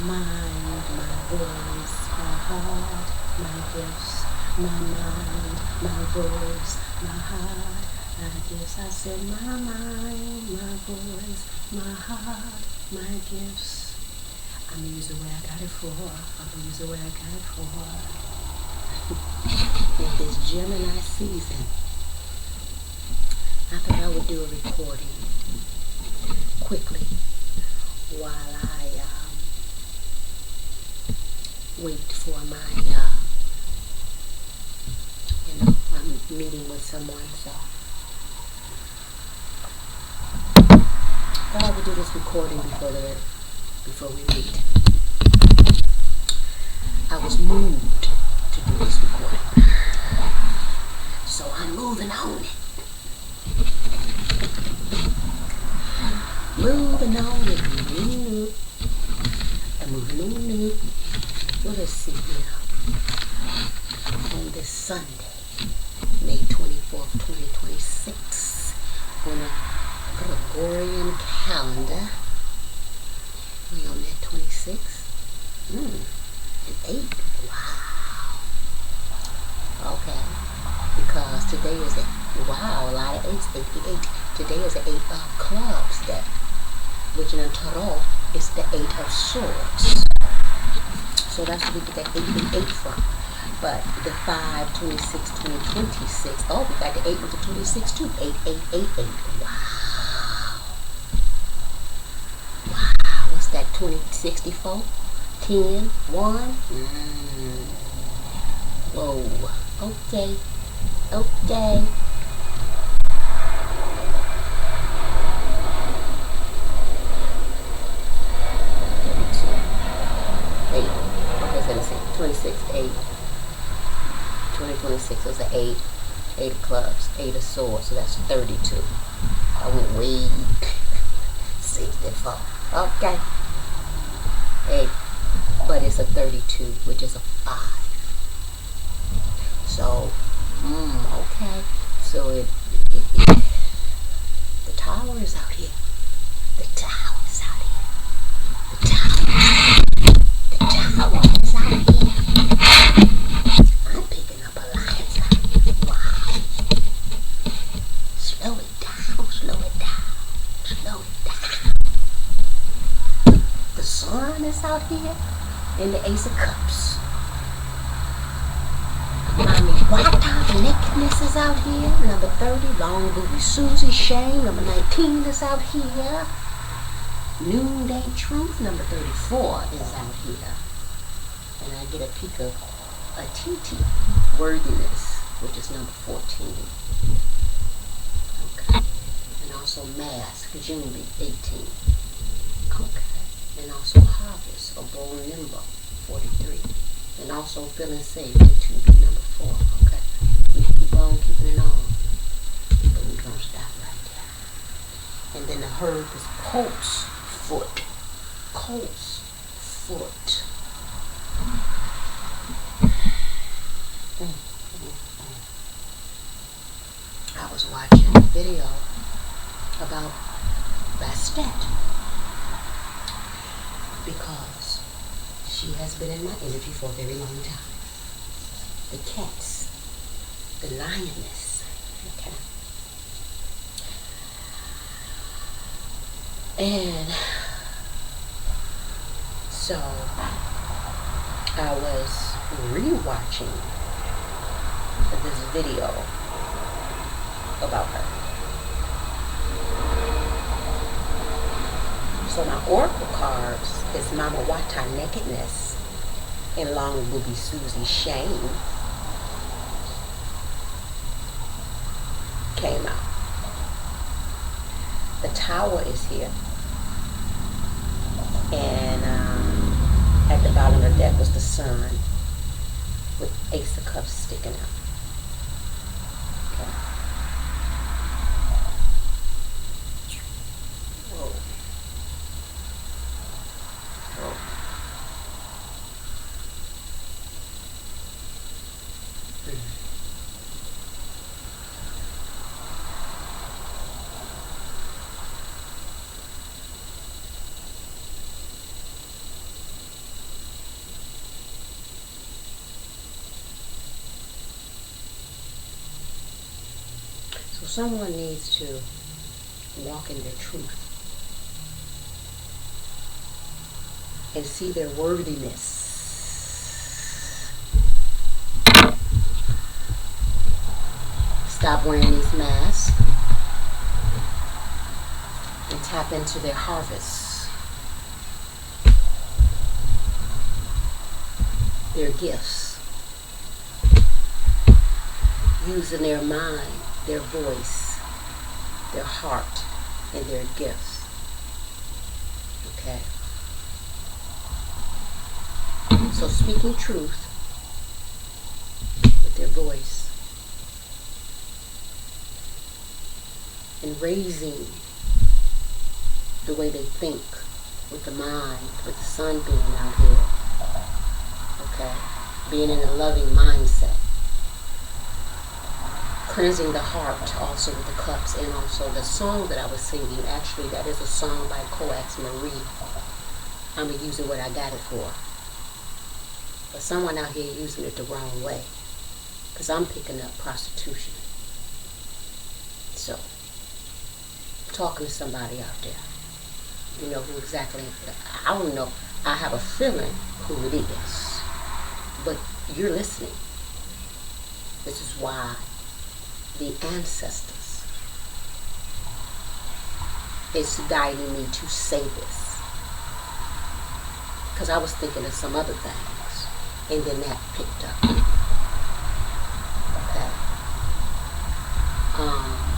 mind, my voice, my heart, my gifts, my mind, my voice, my heart, my gifts. I said my mind, my voice, my heart, my gifts. I'm gonna use the way I got it for. I'm gonna use the way I got it for. With this Gemini season, I thought I would do a recording quickly while I wait for my, I'm meeting with someone, so I thought I would do this recording before we meet. I was moved to do this recording, so I'm moving on it. Moving on it. I'm moving on it. Well, let's see here. On this Sunday, May 24th, 2026, on a Gregorian calendar, we on that 26? And 8. Wow. Okay. Because today is a lot of 8s, 88. Today is the 8 of clubs day, which in a tarot is the 8 of swords. So that's where we get that 8 from. But the 5, 26, 20, 26. Oh, we got the 8 with the 26 too. 8, 8, 8, 8. Wow. Wow. What's that? 20, 64? 10, 1? Whoa. Okay. Okay. Eight. Okay, so let me see. 26, 8. 2026 was an 8. 8 of clubs. 8 of swords. So that's 32. I went way 64. Okay. 8. But it's a 32, which is a 5. So, okay. So the tower is out here. The tower is out here. The tower is out here. I'm picking up a lion's eye. Wow. Slow it down, slow it down, slow it down. The sun is out here and the Ace of Cups. Mommy Wata Nakedness is out here. Number 30, Long Booty Susie Shane. Number 19 is out here. Noonday Truth. Number 34 is out here. And I get a peek of a TT, Worthiness, which is number 14. Okay. And also Mask, Junbi, 18. Okay. And also Harvest, or Bold Nimble, 43. And also Feeling Safe, 2B, number 4. Okay. We keep on keeping it on. But we're going to stop right there. And then the herb is Colt's Foot. Colt's Foot. I was watching a video about Bastet because she has been in my energy for a very long time. The cats, the lioness, okay. And so I was rewatching this video about her. So my oracle cards is Mama Wata Nakedness and Long Booby Susie Shane came out. The tower is here. And at the bottom of the deck was the sun with Ace of Cups sticking out. Okay. Whoa. Whoa. someone needs to walk in their truth and see their worthiness. Stop wearing these masks and tap into their harvest, their gifts, using their mind, their voice, their heart, and their gifts. Okay? So speaking truth with their voice and raising the way they think with the mind, with the sun being out here. Okay? Being in a loving mindset. Cleansing the heart also with the cups, and also the song that I was singing. Actually, that is a song by Coax Marie. I'm going to use it what I got it for. But someone out here using it the wrong way. Because I'm picking up prostitution. So, talking to somebody out there. You know who exactly, I don't know. I have a feeling who it is. But you're listening. This is why the ancestors is guiding me to say this. Because I was thinking of some other things. And then that picked up. Okay.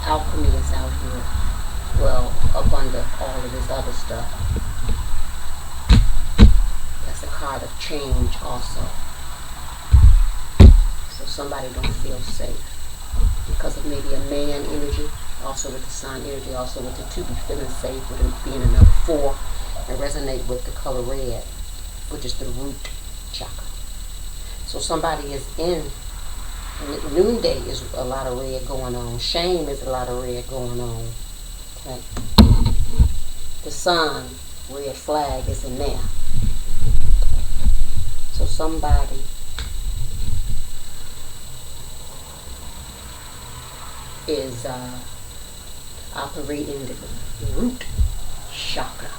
Alchemy is out here. Well, up under all of this other stuff. That's a card of change also. So somebody don't feel safe. Because of maybe a man energy, also with the sun energy, also with the 2, be feeling safe with it being a number 4, and resonate with the color red, which is the root chakra. So somebody is in, noonday is a lot of red going on, shame is a lot of red going on. Okay. The sun, red flag is in there. So somebody is operating the root chakras.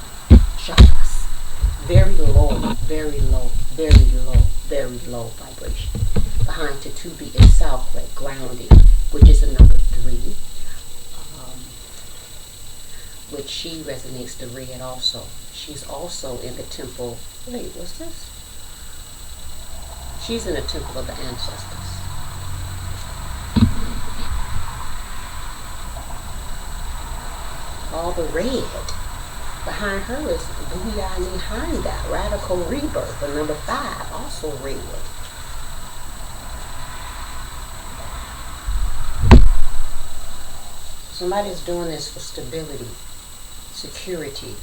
Very low, very low, very low, very low vibration. Behind the 2B is Southway, grounding, which is a number 3. Which she resonates the red also. She's also in the temple. Wait, what's this? She's in the temple of the ancestors. All the red. Behind her is Booyah Nihanda, radical rebirth, the number 5, also red. Somebody's doing this for stability, security,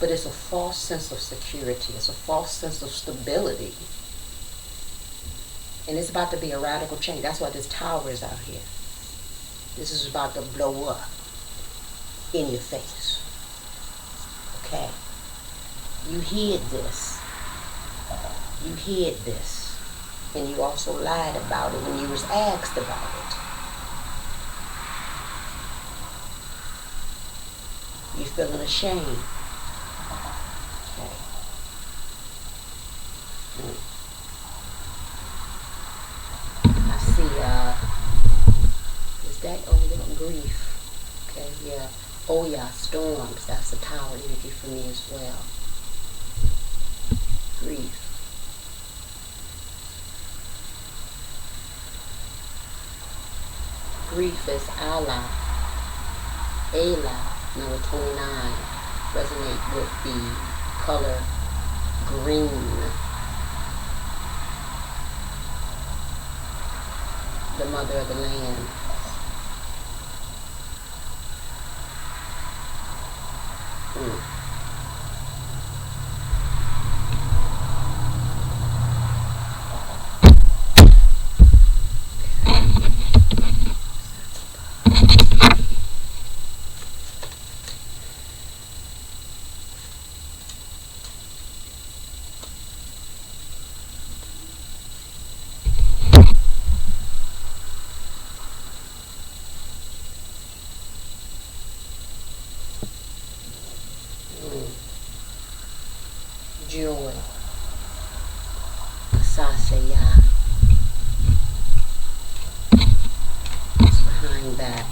but it's a false sense of security. It's a false sense of stability. And it's about to be a radical change. That's why this tower is out here. This is about to blow up in your face. Okay? You hid this. You hid this. And you also lied about it when you was asked about it. You're feeling ashamed. Okay. I see, is that, oh, grief. Okay, yeah. Oh, yeah, storms. That's the tower energy for me as well. Grief. Grief is Allah. Number 29, resonate with the color green. The mother of the land. joy. Asasaya. It's behind that.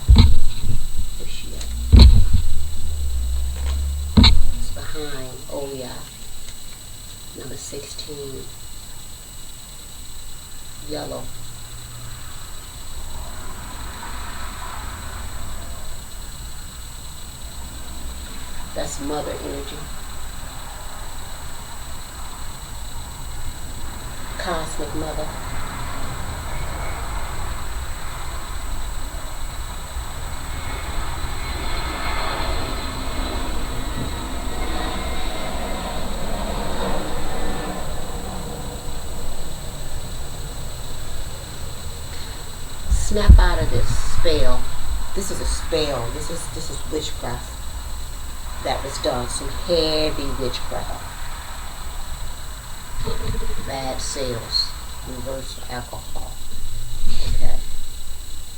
Where's she at? It's behind Oya. Number 16. Yellow. That's mother energy. Cosmic mother. Snap out of this spell. This is a spell. This is witchcraft that was done. Some heavy witchcraft. Bad sales. Reverse alcohol. Okay.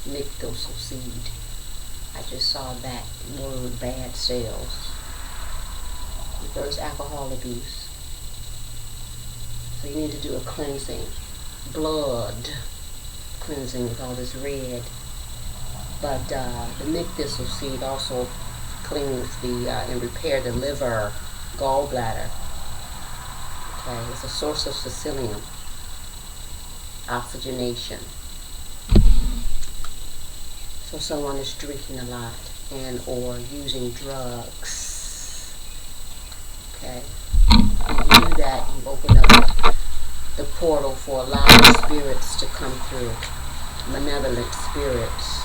Nyctosil. I just saw that word, bad sales. Reverse alcohol abuse. So you need to do a cleansing. Blood cleansing with all this red. But the nyctosil also cleans the and repair the liver, gallbladder. Okay, it's a source of psyllium, oxygenation. So someone is drinking a lot and or using drugs. Okay, when you do that, you open up the portal for a lot of spirits to come through, malevolent spirits.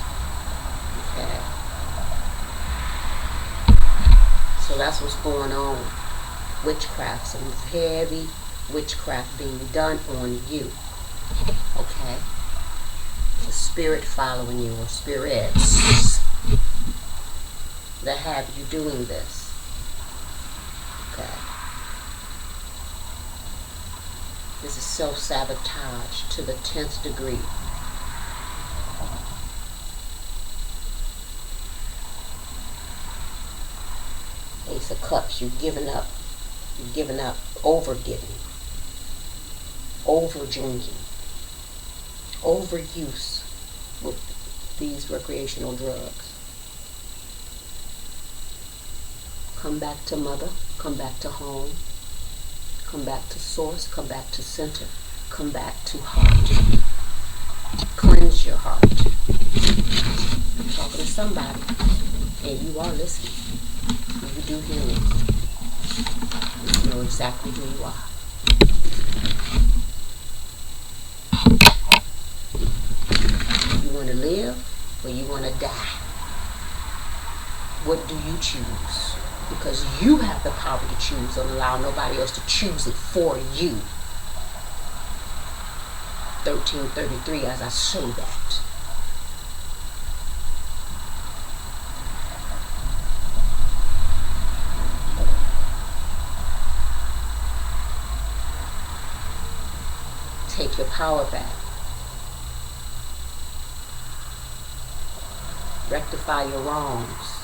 Okay. So that's what's going on. Witchcraft, some heavy witchcraft being done on you. Okay? The spirit following you, or spirits that have you doing this. Okay? This is self-sabotage to the 10th degree. Ace of Cups, you've given up. You've given up, over-giving, over-drinking, overuse with these recreational drugs. Come back to mother, come back to home, come back to source, come back to center, come back to heart. Cleanse your heart. I'm talking to somebody, and you are listening. You do hear me. You know exactly who you are. You want to live or you want to die? What do you choose? Because you have the power to choose. Don't allow nobody else to choose it for you. 1333, as I show that. Take your power back. Rectify your wrongs.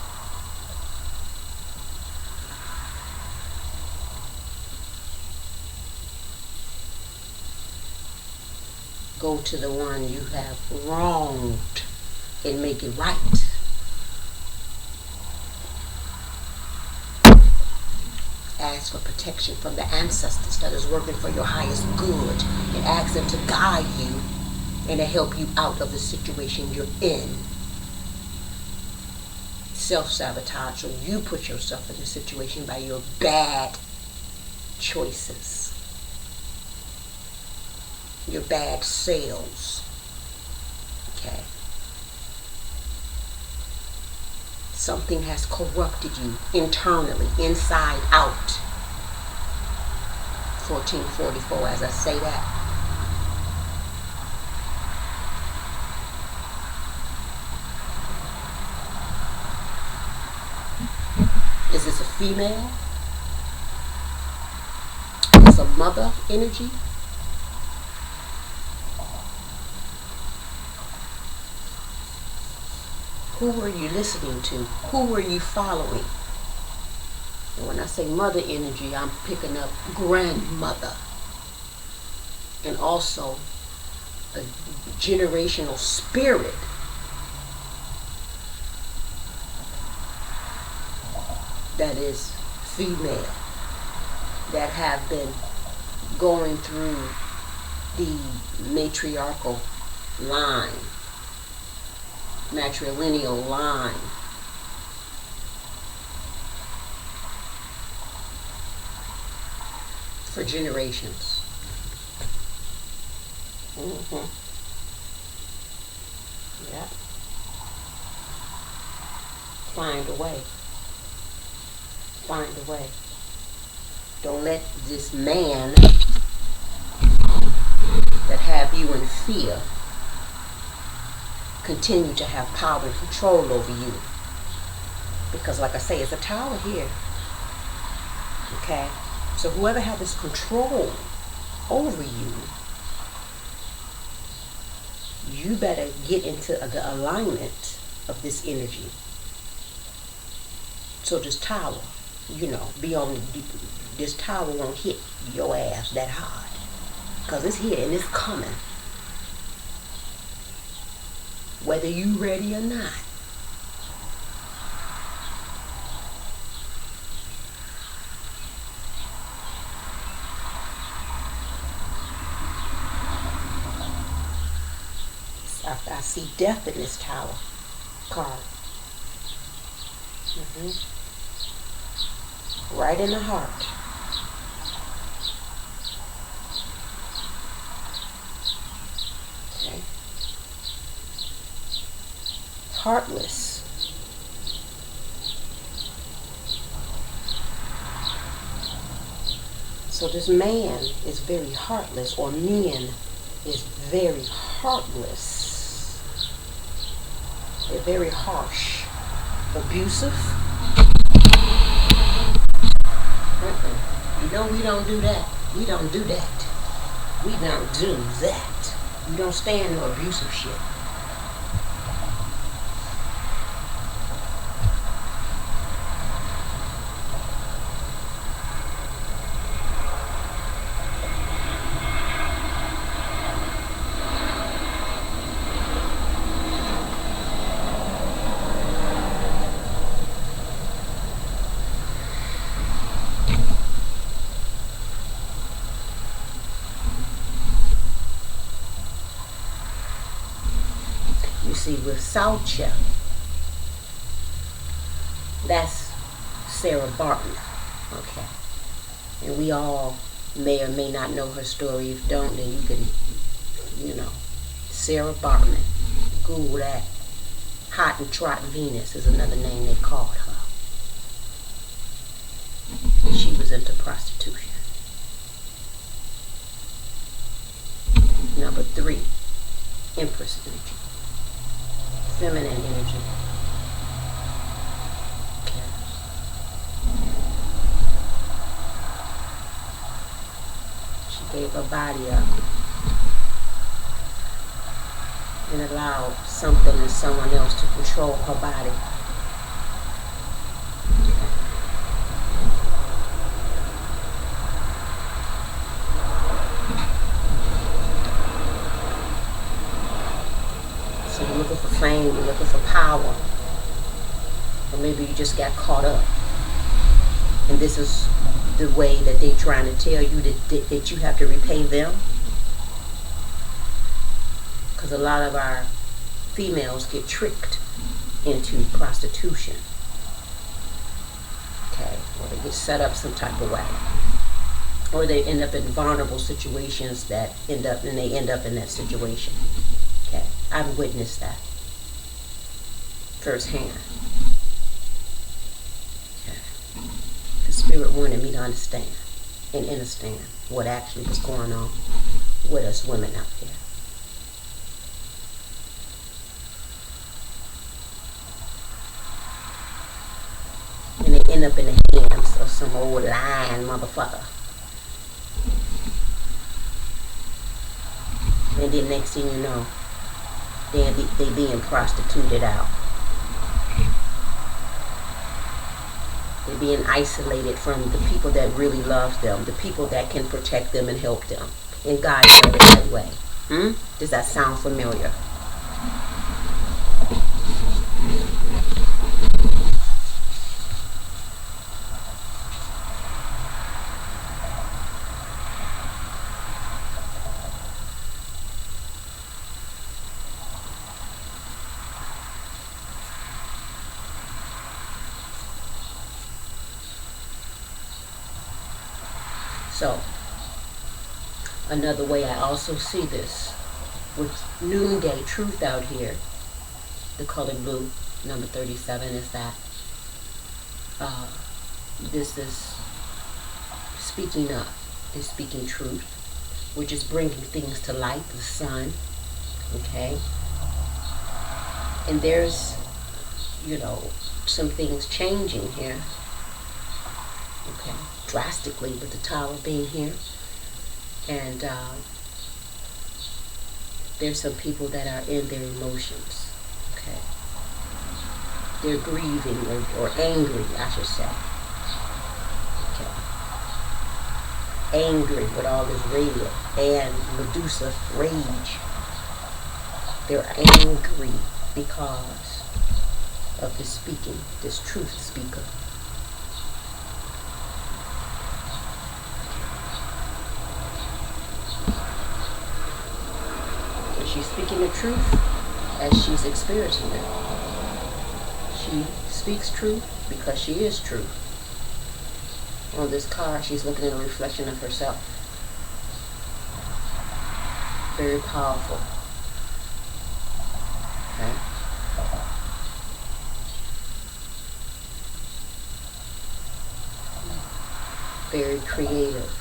Go to the one you have wronged and make it right. Ask for protection from the ancestors that is working for your highest good, and ask them to guide you and to help you out of the situation you're in. Self-sabotage, so you put yourself in the situation by your bad choices, your bad sales. Okay. Something has corrupted you internally, inside out. 1444, as I say that. Is this a female? Is this a mother energy? Who were you listening to? Who were you following? And when I say mother energy, I'm picking up grandmother. And also a generational spirit that is female, that have been going through the matriarchal line, matrilineal line. For generations. Yeah. Find a way. Find a way. Don't let this man that have you in fear continue to have power and control over you. Because like I say, it's a tower here. Okay? So whoever had this control over you, you better get into the alignment of this energy. So this tower, this tower won't hit your ass that hard. Because it's here and it's coming. Whether you ready or not. I see death in this tower card. Right in the heart. Okay. Heartless. So this man is very heartless, or men is very heartless. They're very harsh, abusive. You know we don't do that. We don't do that. We don't do that. We don't stand no abusive shit. See, with Soucha, that's Sarah Barton, okay? And we all may or may not know her story. If you don't, then you can, Sarah Barton. Google that. Hottentrot Venus is another name they called her. She was into prostitution. Number 3, Empress energy. Feminine energy. Okay. She gave her body up and allowed something and someone else to control her body. You're looking for fame, you're looking for power, or maybe you just got caught up. And this is the way that they're trying to tell you that you have to repay them. Because a lot of our females get tricked into prostitution. Okay, or they get set up some type of way. Or they end up in vulnerable situations that end up in that situation. Okay, I've witnessed that firsthand. Okay. The spirit wanted me to understand and understand what actually was going on with us women out there. And they end up in the hands of some old lying motherfucker. And then next thing you know, they being prostituted out. They're being isolated from the people that really love them, the people that can protect them and help them and guide them the right way. Does that sound familiar? So, another way I also see this with noonday truth out here, the color blue, number 37, is that this is speaking up, is speaking truth, which is bringing things to light, the sun, okay? And there's, some things changing here, okay, drastically with the tower being here. And there's some people that are in their emotions, okay? They're grieving or angry, I should say. Okay. Angry with all this red and Medusa rage. They're angry because of this speaking, this truth speaker. She's speaking the truth as she's experiencing it. She speaks truth because she is truth. On this card, she's looking at a reflection of herself. Very powerful. Okay. Very creative.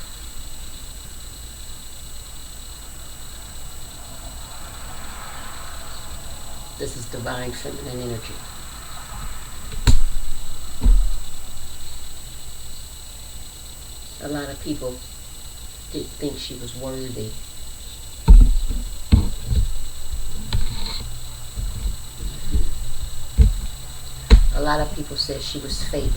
This is divine feminine energy. A lot of people didn't think she was worthy. A lot of people said she was fake.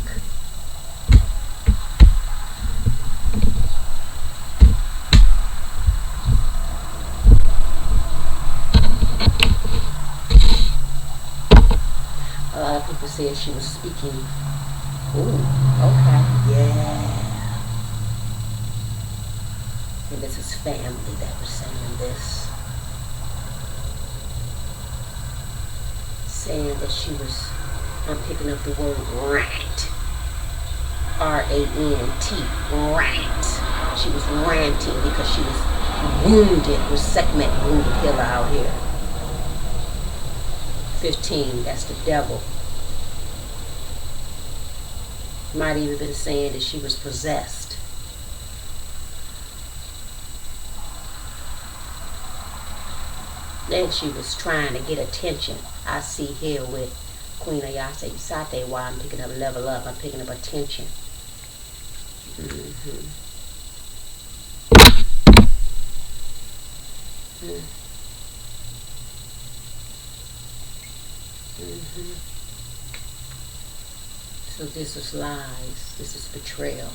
A lot of people said she was speaking. Ooh, okay, yeah. And this is family that was saying this. Saying that she was, I'm picking up the word rant. R-A-N-T, rant. She was ranting because she was wounded with Sekhmet wounded healer out here. 15, that's the devil. Might even been saying that she was possessed. Then she was trying to get attention. I see here with Queen Ayase Usate why I'm picking up level up. I'm picking up attention. So this is lies. This is betrayal.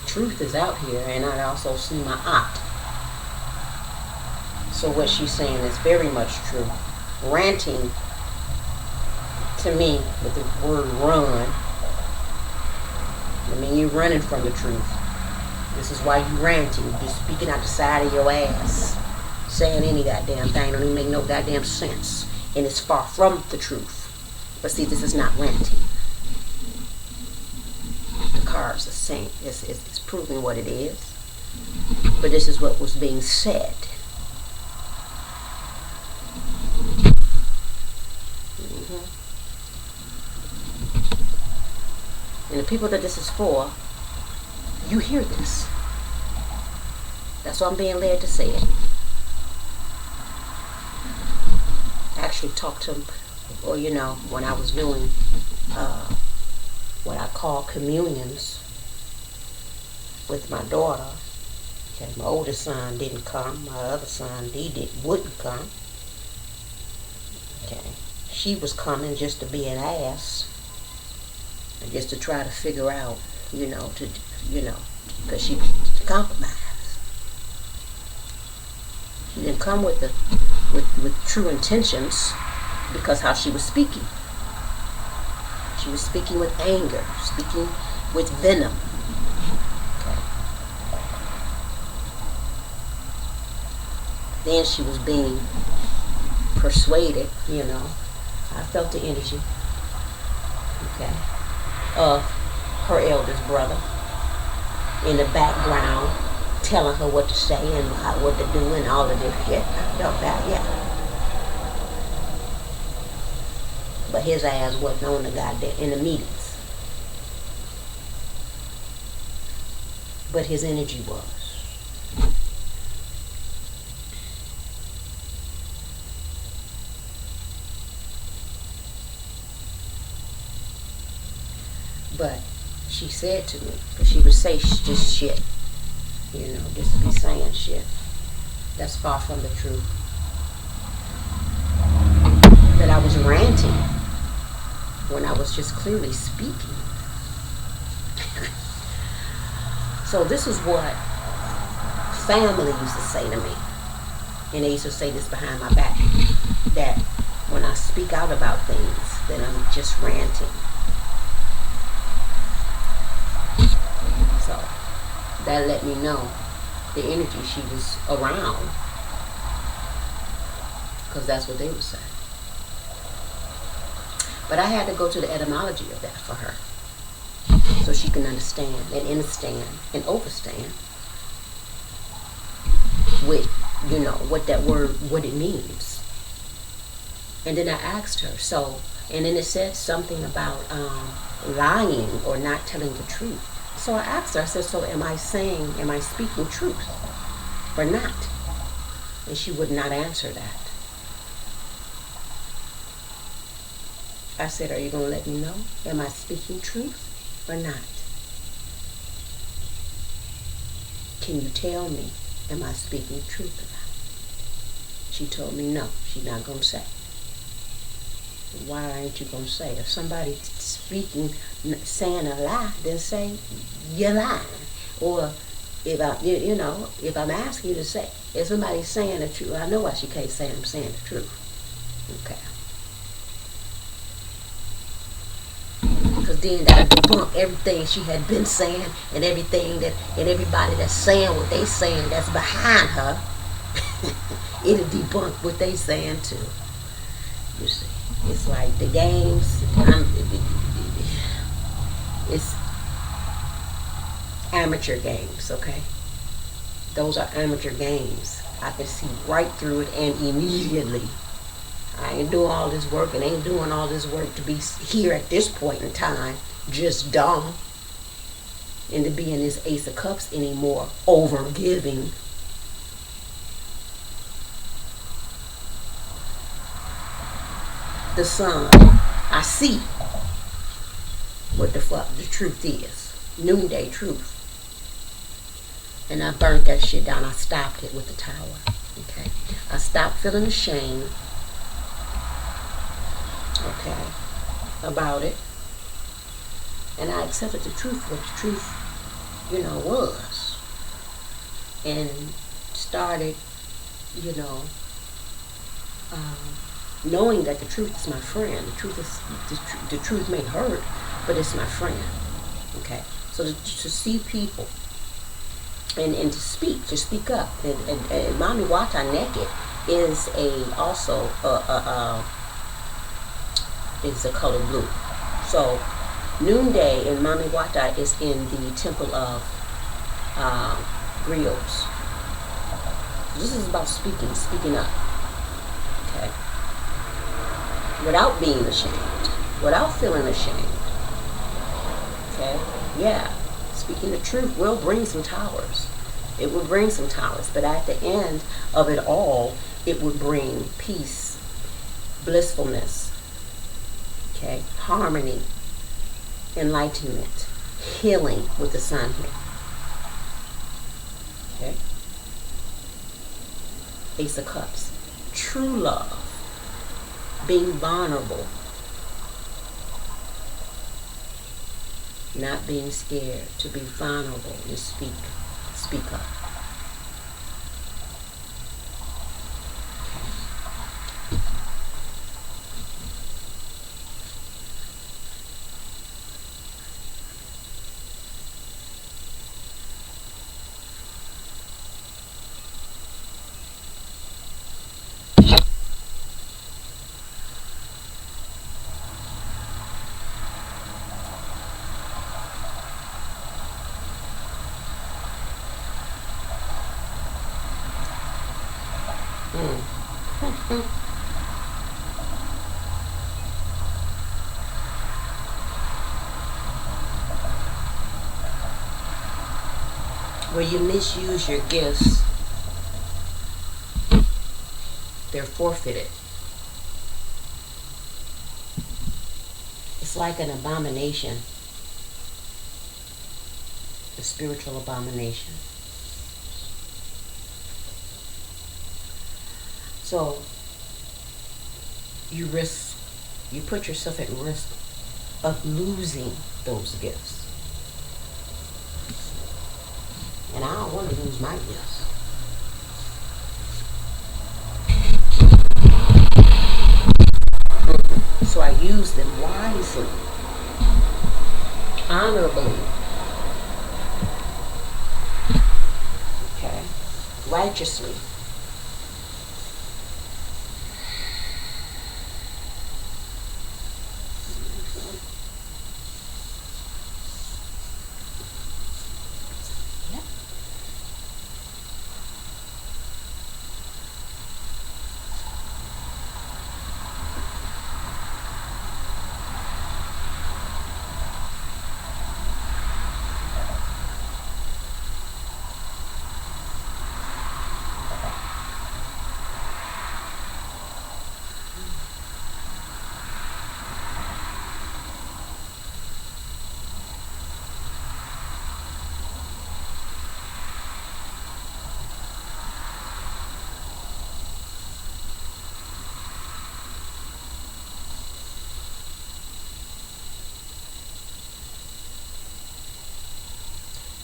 Truth is out here, and I also see my aunt. So what she's saying is very much true. Ranting, to me, with the word run, I mean, you're running from the truth. This is why you ranting. You're just speaking out the side of your ass. Saying any goddamn thing don't even make no goddamn sense. And it's far from the truth. But see, this is not ranting. The cards are saying, it's proving what it is. But this is what was being said. And the people that this is for, you hear this. That's why I'm being led to say it. I actually talked to him, or when I was doing what I call communions with my daughter. Okay, my oldest son didn't come. My other son, wouldn't come. Okay, she was coming just to be an ass, and just to try to figure out, because she compromised. She didn't come with true intentions, because how she was speaking. She was speaking with anger, speaking with venom. Okay. Then she was being persuaded, I felt the energy, okay, of her eldest brother in the background telling her what to say and what to do and all of this shit. I felt that, yeah. But his ass wasn't on the goddamn in the meetings. But his energy was. But she said to me, because she would say just shit, just to be saying shit. That's far from the truth. That I was ranting when I was just clearly speaking. So this is what family used to say to me. And they used to say this behind my back, that when I speak out about things, that I'm just ranting. So that let me know the energy she was around, because that's what they would say. But I had to go to the etymology of that for her, so she can understand and overstand with, what that word, what it means. And then I asked her, and then it said something about lying or not telling the truth. So I asked her, I said, so am I speaking truth or not? And she would not answer that. I said, are you going to let me know? Am I speaking truth or not? Can you tell me, am I speaking truth or not? She told me no, she's not going to say. Why aren't you going to say? If somebody's saying a lie, then say, you're lying. Or if I'm asking you to say, if somebody's saying the truth, I know why she can't say I'm saying the truth. Okay. Because then that would debunk everything she had been saying, and everybody that's saying what they saying that's behind her, it'll debunk what they saying too. You see, it's like the games, it's amateur games, okay? Those are amateur games. I can see right through it, and immediately. I ain't doing all this work and ain't doing all this work to be here at this point in time, just dumb, and to be in this Ace of Cups anymore, over giving. The sun, I see what the fuck the truth is. Noonday truth. And I burnt that shit down. I stopped it with the tower. Okay. I stopped feeling ashamed. Okay. About it. And I accepted the truth, what the truth, was. And started, knowing that the truth is my friend. The truth may hurt, but it's my friend. Okay. So to see people and to speak up. And Mami Wata Naked is also is a color blue. So Noonday in Mami Wata is in the temple of griots. This is about speaking up. Okay. Without being ashamed. Without feeling ashamed. Okay? Yeah. Speaking the truth will bring some towers. It will bring some towers. But at the end of it all, it would bring peace, blissfulness, okay, harmony, enlightenment, healing with the sun here. Okay? Ace of Cups. True love. being vulnerable, not being scared, to be vulnerable and speak up. Where you misuse your gifts, they're forfeited. It's like an abomination, a spiritual abomination. So you put yourself at risk of losing those gifts. And I don't want to lose my gifts. So I use them wisely, honorably, okay, righteously.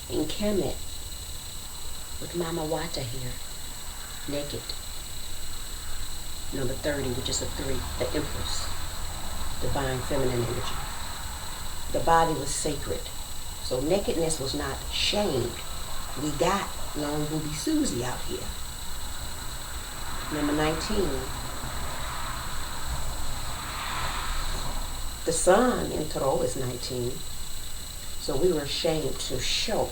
In Kemet, with Mama Wata here, naked. Number 30, which is a 3, the Empress, divine feminine energy. The body was sacred. So nakedness was not shamed. We got Long Booby Susie out here. Number 19, the sun in Toro is 19. So we were ashamed to show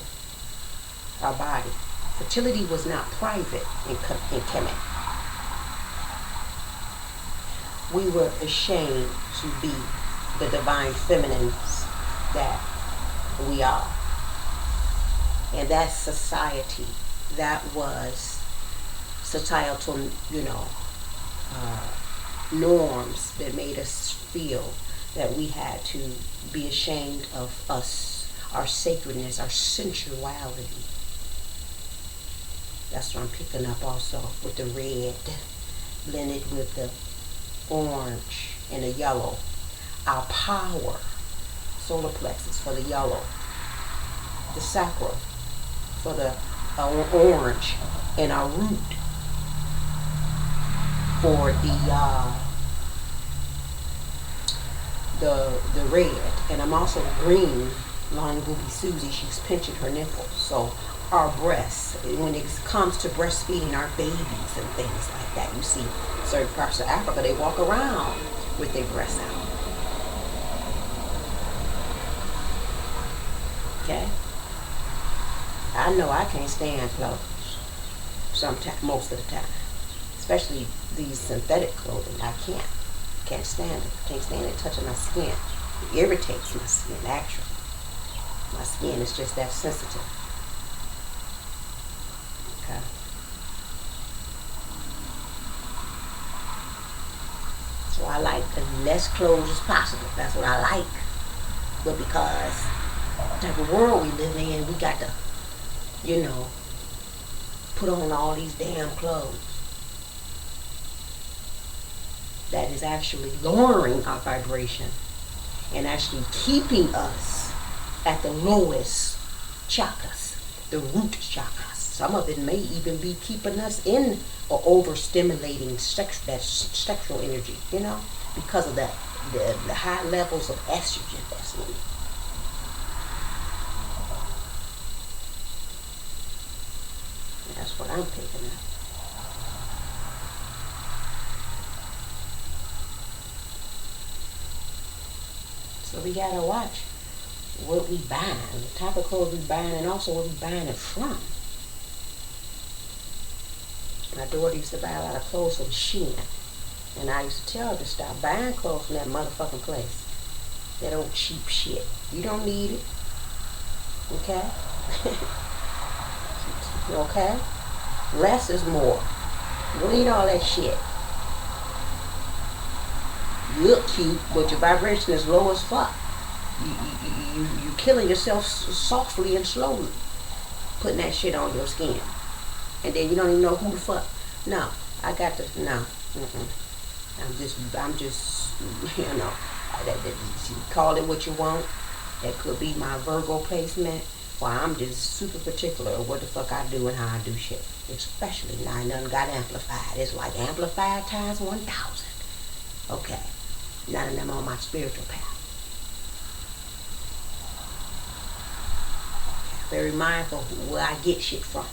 our body. Fertility was not private in Kemet. We were ashamed to be the divine feminines that we are. And that society, that was societal, norms that made us feel that we had to be ashamed of us, our sacredness, our sensuality. That's what I'm picking up also with the red blended with the orange and the yellow. Our power, solar plexus for the yellow, the sacral for the orange, and our root for the red. And I'm also green. Long Booby Susie, she's pinching her nipples. So our breasts, when it comes to breastfeeding our babies and things like that, you see certain parts of Africa, they walk around with their breasts out. Okay? I know I can't stand clothes most of the time, especially these synthetic clothing. I can't stand it. Can't stand it touching my skin. It irritates my skin, actually. My skin is just that sensitive. Okay. So I like the less clothes as possible. That's what I like. But because the type of world we live in, we got to, put on all these damn clothes. that is actually lowering our vibration and actually keeping us at the lowest chakras, the root chakras. Some of it may even be keeping us in or overstimulating that sexual energy, because of the high levels of estrogen that's in it. That's what I'm picking up. So we gotta watch what we buying, the type of clothes we buying, and also where we buying it from. My daughter used to buy a lot of clothes from Shein, and I used to tell her to stop buying clothes from that motherfucking place. That old cheap shit. You don't need it. Okay? Okay? Less is more. You don't need all that shit. You look cute, but your vibration is low as fuck. You killing yourself softly and slowly, putting that shit on your skin, and then you don't even know who the fuck. No, I got to no. I'm just, call it what you want. That could be my Virgo placement. Well, I'm just super particular of what the fuck I do and how I do shit. Especially now, nothing got amplified. It's like amplified times 1,000. Okay. None of them on my spiritual path. Very mindful where I get shit from.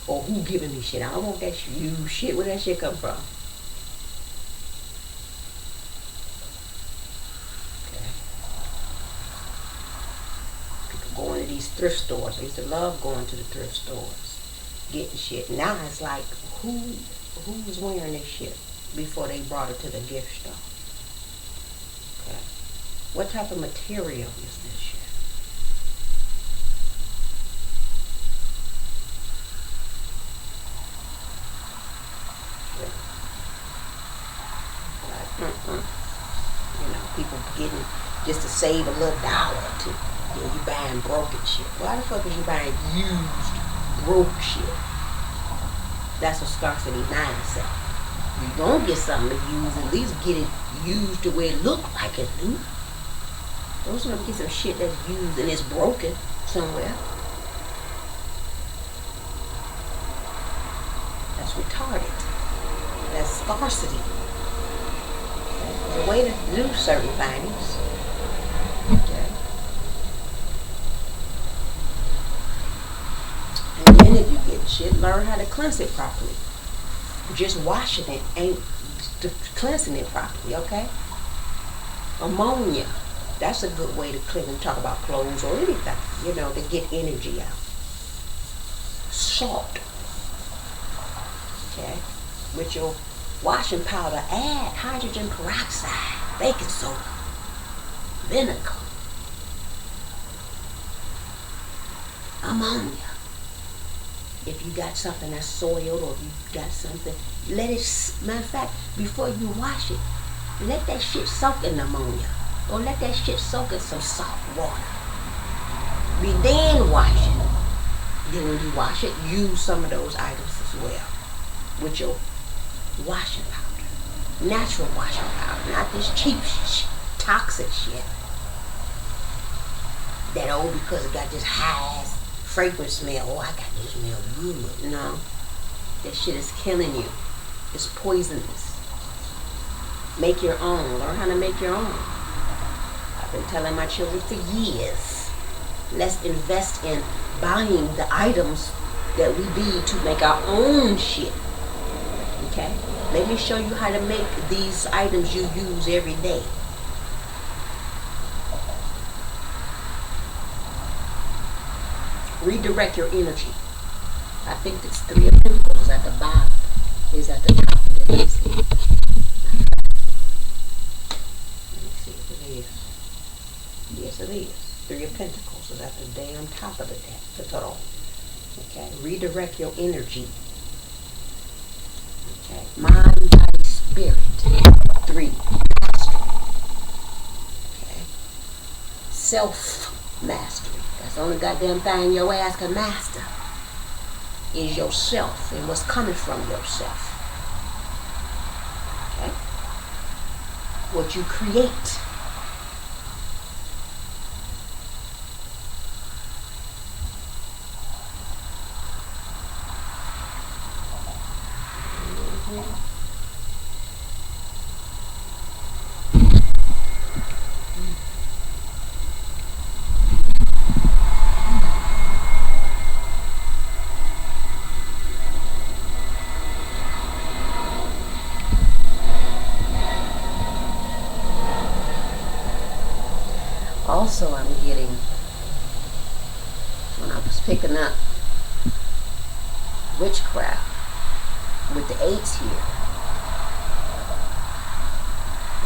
Or who giving me shit. I don't want that used shit. Where that shit come from? Okay. People going to these thrift stores. I used to love going to the thrift stores. Getting shit. Now it's like, who was wearing this shit before they brought it to the gift store? Okay. What type of material is this shit? People getting just to save a little dollar or two. You buying broken shit. Why the fuck is you buying used, broke shit? That's a scarcity mindset. You gonna get something to use, at least get it used to where it look like it's new. Don't you get some shit that's used and it's broken somewhere? That's retarded. That's scarcity. There's a way to do certain things. Okay. And then if you get shit, learn how to cleanse it properly. Just washing it ain't cleansing it properly, okay? Ammonia. That's a good way to clean and talk about clothes or anything, to get energy out. Salt. Okay? With your washing powder, add hydrogen peroxide, baking soda, vinegar, ammonia. If you got something that's soiled or if you got something, let it, matter of fact, before you wash it, let that shit soak in ammonia. Or let that shit soak in some salt water. Then wash it. Then when you wash it, use some of those items as well. With your washing powder. Natural washing powder. Not this cheap toxic shit. That because it got this high fragrance smell. Oh, I got this smell good. No. That shit is killing you. It's poisonous. Make your own. Learn how to make your own. I've been telling my children for years. Let's invest in buying the items that we need to make our own shit. Okay? Let me show you how to make these items you use every day. Redirect your energy. I think it's 3 of Pentacles at the bottom. Is at the top. Let me see. Let me see if it is. Yes, it is. 3 of Pentacles is at the damn top of the throne. Okay. Redirect your energy. Okay. Mind, body, spirit. 3. Mastery. Okay. Self-mastery. That's the only goddamn thing your ass can master. Is yourself and what's coming from yourself. Okay? what you create. Also, I'm getting, when I was picking up witchcraft with the 8s here,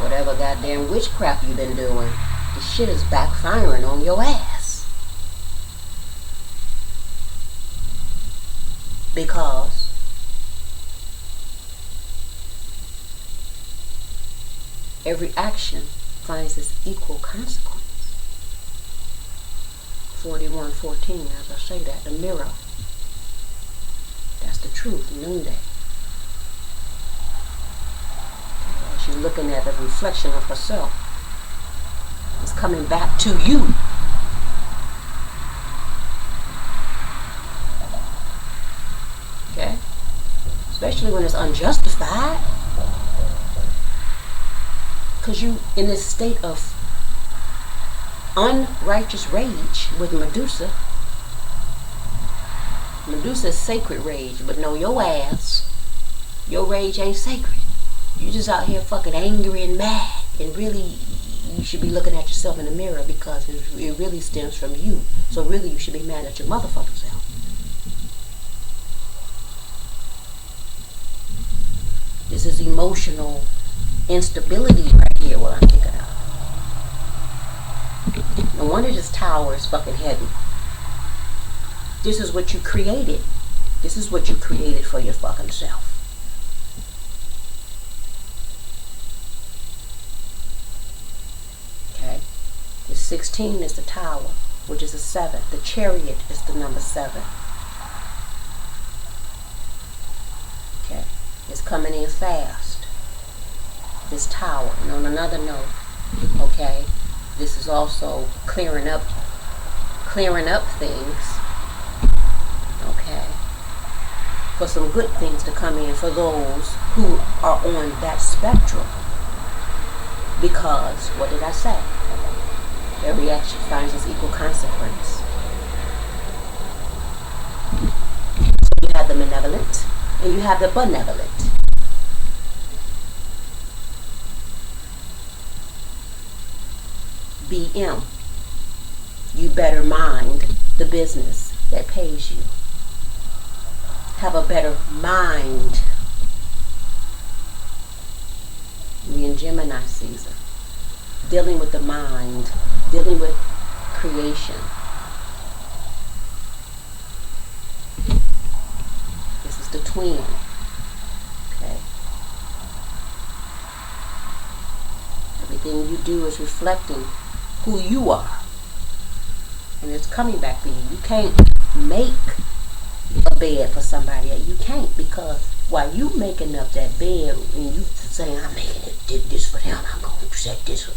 whatever goddamn witchcraft you've been doing, the shit is backfiring on your ass. Because every action finds its equal consequence. 41:14, as I say that, the mirror. That's the truth, noonday. She's looking at the reflection of herself. It's coming back to you. Okay? Especially when it's unjustified. Because you in this state of unrighteous rage with Medusa. Medusa's sacred rage, but no, your ass, your rage ain't sacred. You just out here fucking angry and mad, and really you should be looking at yourself in the mirror because it really stems from you. So really you should be mad at your motherfucking self. This is emotional instability right here, what I'm picking up. No wonder this tower is fucking heavy. This is what you created. This is what you created for your fucking self. Okay? The 16 is the tower, which is a 7. The chariot is the number 7. Okay? It's coming in fast. This tower. And on another note, okay, this is also clearing up things, okay, for some good things to come in for those who are on that spectrum. Because, what did I say? Every action finds its equal consequence. So you have the malevolent and you have the benevolent. BM, you better mind the business that pays you. Have a better mind. We in Gemini season, dealing with the mind, dealing with creation. This is the twin. Okay. Everything you do is reflecting who you are, and it's coming back to you. You can't make a bed for somebody else. You can't, because while you making up that bed and you saying, I'm making it this for them, I'm going to set this up,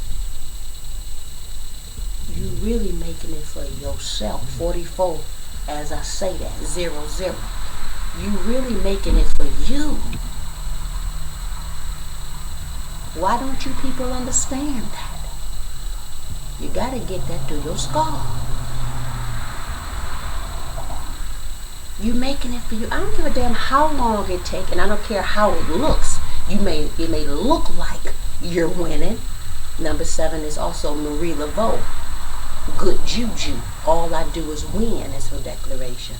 you really making it for yourself. 44, as I say that, 00. You really making it for you. Why don't you people understand that? You gotta get that through your skull. You making it for you. I don't give a damn how long it takes, and I don't care how it looks. It may look like you're winning. Number 7 is also Marie Laveau. Good juju. All I do is win is her declaration.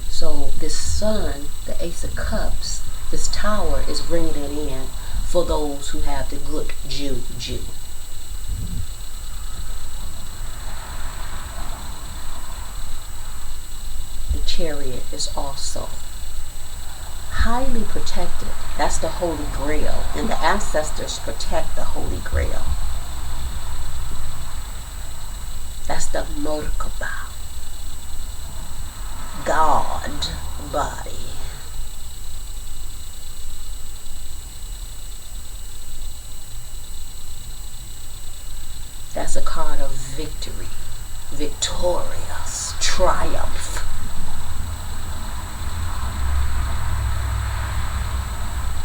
So this sun, the Ace of Cups, this tower is bringing it in for those who have the good juju. The chariot is also highly protected. That's the Holy Grail, and the ancestors protect the Holy Grail. That's the Merkaba, God body. That's a card of victory, victorious, triumph.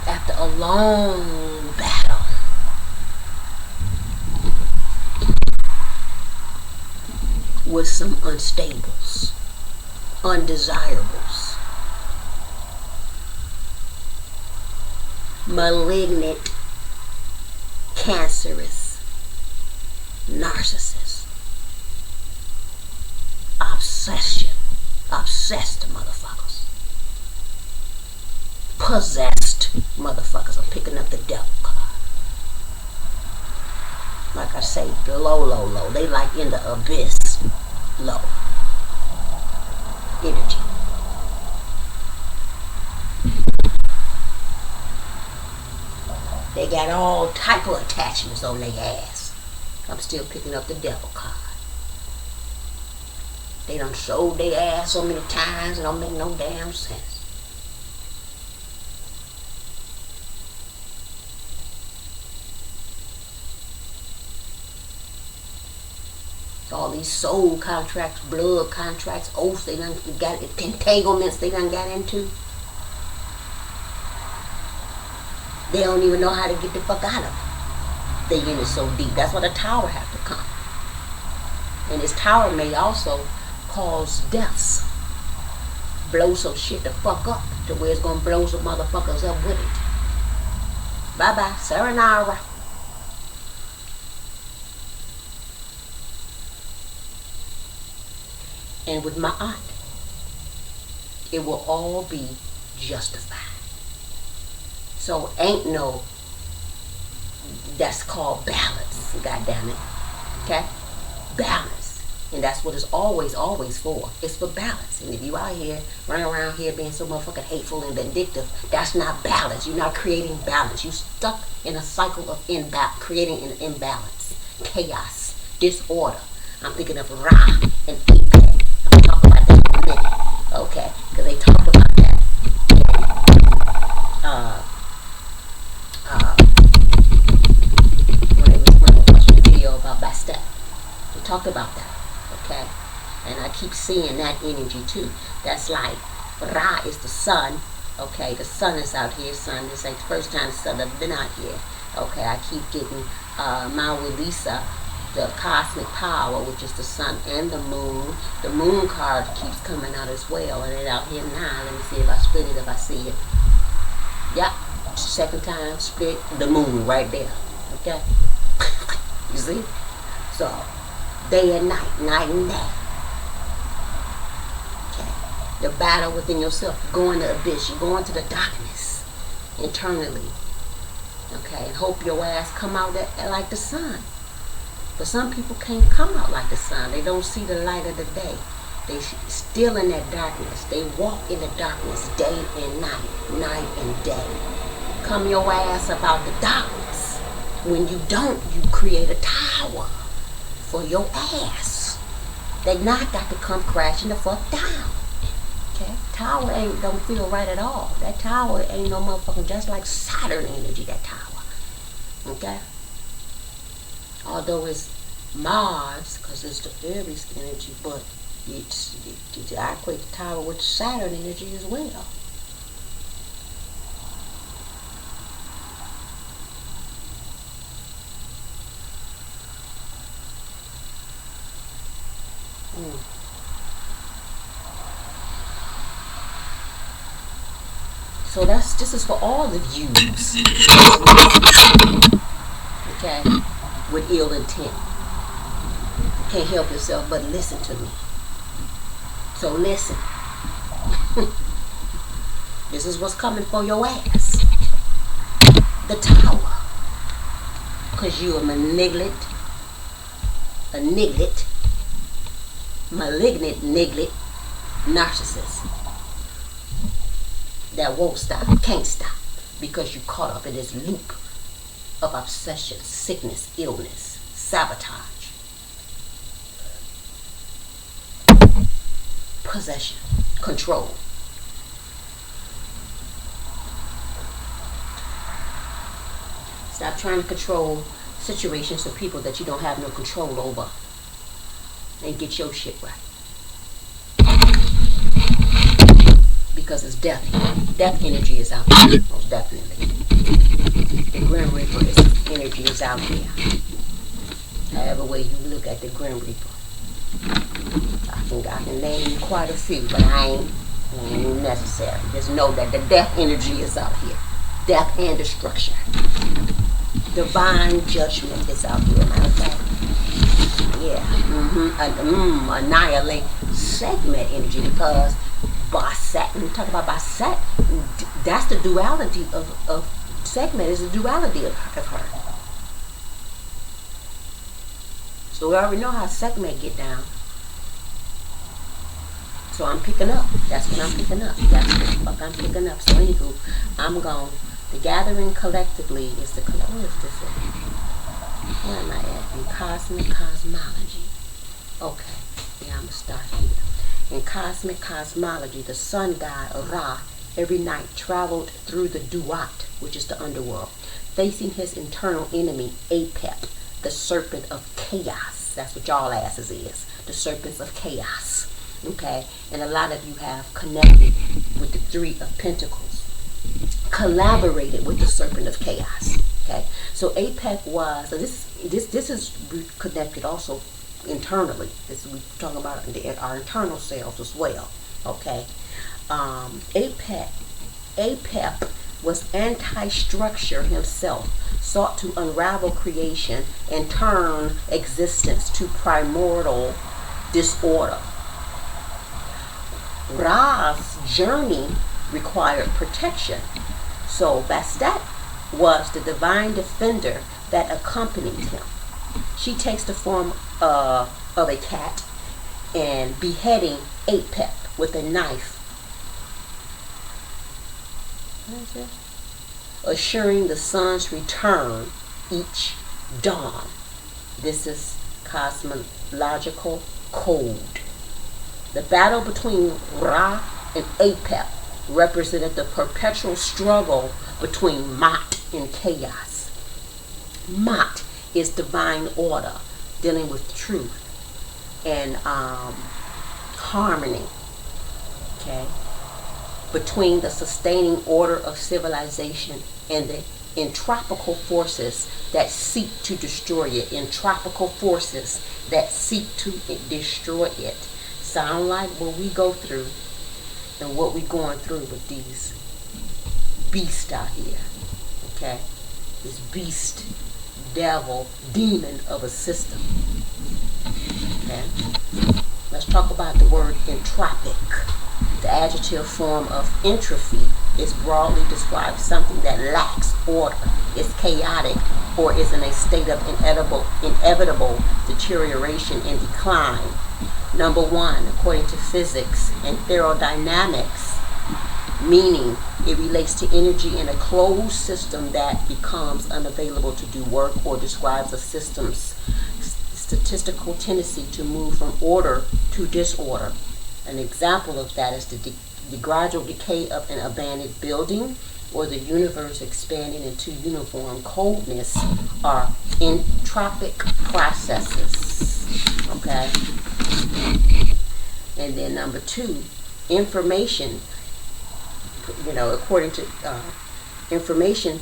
After a long battle, with some unstables, undesirables, malignant, cancerous, narcissist, obsessed motherfuckers, possessed motherfuckers. I'm picking up the devil card. Like I say, low. They like in the abyss. Low energy. They got all type of attachments on their ass. I'm still picking up the devil card. They done showed their ass so many times, it don't make no damn sense. All these soul contracts, blood contracts, oaths they done got, entanglements they done got into. They don't even know how to get the fuck out of it. They in it so deep. That's why the tower have to come. And this tower may also cause deaths. Blow some shit the fuck up to where it's gonna blow some motherfuckers up with it. Bye bye, sayonara. And with my aunt, it will all be justified. So ain't no, that's called balance, God damn it. Okay? Balance. And that's what it's always for. It's for balance. And if you out here, running around here being so motherfucking hateful and vindictive, that's not balance. You're not creating balance. You're stuck in a cycle of creating an imbalance, chaos, disorder. I'm thinking of Ra and Apex. I'm talk about that in a minute. Okay? Because they talked about that when they was watching the video about Bastet. We talked about that. Okay? And I keep seeing that energy too. That's like Ra is the sun. Okay, the sun is out here. Sun, this ain't the first time the sun has been out here. Okay, I keep getting Mawilisa, the cosmic power, which is the sun and the moon. The moon card keeps coming out as well. And it's out here now. Let me see if I split it, if I see it. Yep. Second time split the moon right there. Okay? You see? So, day and night, night and day. Okay? The battle within yourself. You go into the abyss. You go into the darkness internally. Okay? And hope your ass come out like the sun. But some people can't come out like the sun. They don't see the light of the day. They still in that darkness. They walk in the darkness day and night, night and day. Come your ass about the darkness. When you don't, you create a tower for your ass. They not got to come crashing the fuck down. Okay? Tower don't feel right at all. That tower ain't no motherfucking, just like Saturn energy, that tower. Okay? Although it's Mars, because it's the Aries energy, but I equate the tower with Saturn energy as well. So this is for all the views. Okay? With ill intent. You can't help yourself but listen to me. So listen. This is what's coming for your ass. The tower. Because you are malignant, narcissist. That won't stop, can't stop. Because you're caught up in this loop of obsession, sickness, illness, sabotage, possession, control. Stop trying to control situations or people that you don't have no control over, and get your shit right. Because it's death. Death energy is out there, most definitely. The Grim Reaper's energy is out there. However way you look at the Grim Reaper. I can name quite a few, but I ain't necessary. Just know that the death energy is out here. Death and destruction. Divine judgment is out here, matter of fact. Yeah. Annihilate segment energy, because Bastet, when we talk about Bastet, that's the duality of segment, is the duality of her. So we already know how segment get down. So I'm picking up. That's what I'm picking up. That's what the fuck I'm picking up. So anywho, I'm gone. The gathering collectively is the what is this? Where am I at? In cosmic cosmology. Okay. Yeah, I'm gonna start here. In cosmic cosmology, the sun god Ra every night traveled through the Duat, which is the underworld, facing his internal enemy Apep, the serpent of chaos. That's what y'all asses is. The serpents of chaos. Okay, and a lot of you have connected with the Three of Pentacles, collaborated with the serpent of chaos. Okay, so Apep was, so this is connected also internally. This we're talking about our internal selves as well. Okay, Apep was anti-structure himself, sought to unravel creation and turn existence to primordial disorder. Ra's journey required protection, so Bastet was the divine defender that accompanied him. She takes the form of a cat and beheading Apep with a knife, assuring the sun's return each dawn. This is cosmological code. The battle between Ra and Apep represented the perpetual struggle between Ma'at and chaos. Ma'at is divine order, dealing with truth and harmony. Okay, between the sustaining order of civilization and the entropical forces that seek to destroy it. Entropical forces that seek to destroy it. Sound like what we go through and what we going through with these beasts out here. Okay, this beast, devil, demon of a system. Okay, let's talk about the word entropic. The adjective form of entropy is broadly describes something that lacks order, is chaotic, or is in a state of inevitable deterioration and decline. Number one, according to physics and aerodynamics, meaning it relates to energy in a closed system that becomes unavailable to do work, or describes a system's statistical tendency to move from order to disorder. An example of that is the gradual decay of an abandoned building, or the universe expanding into uniform coldness, are entropic processes. Okay? And then number two, information, according to information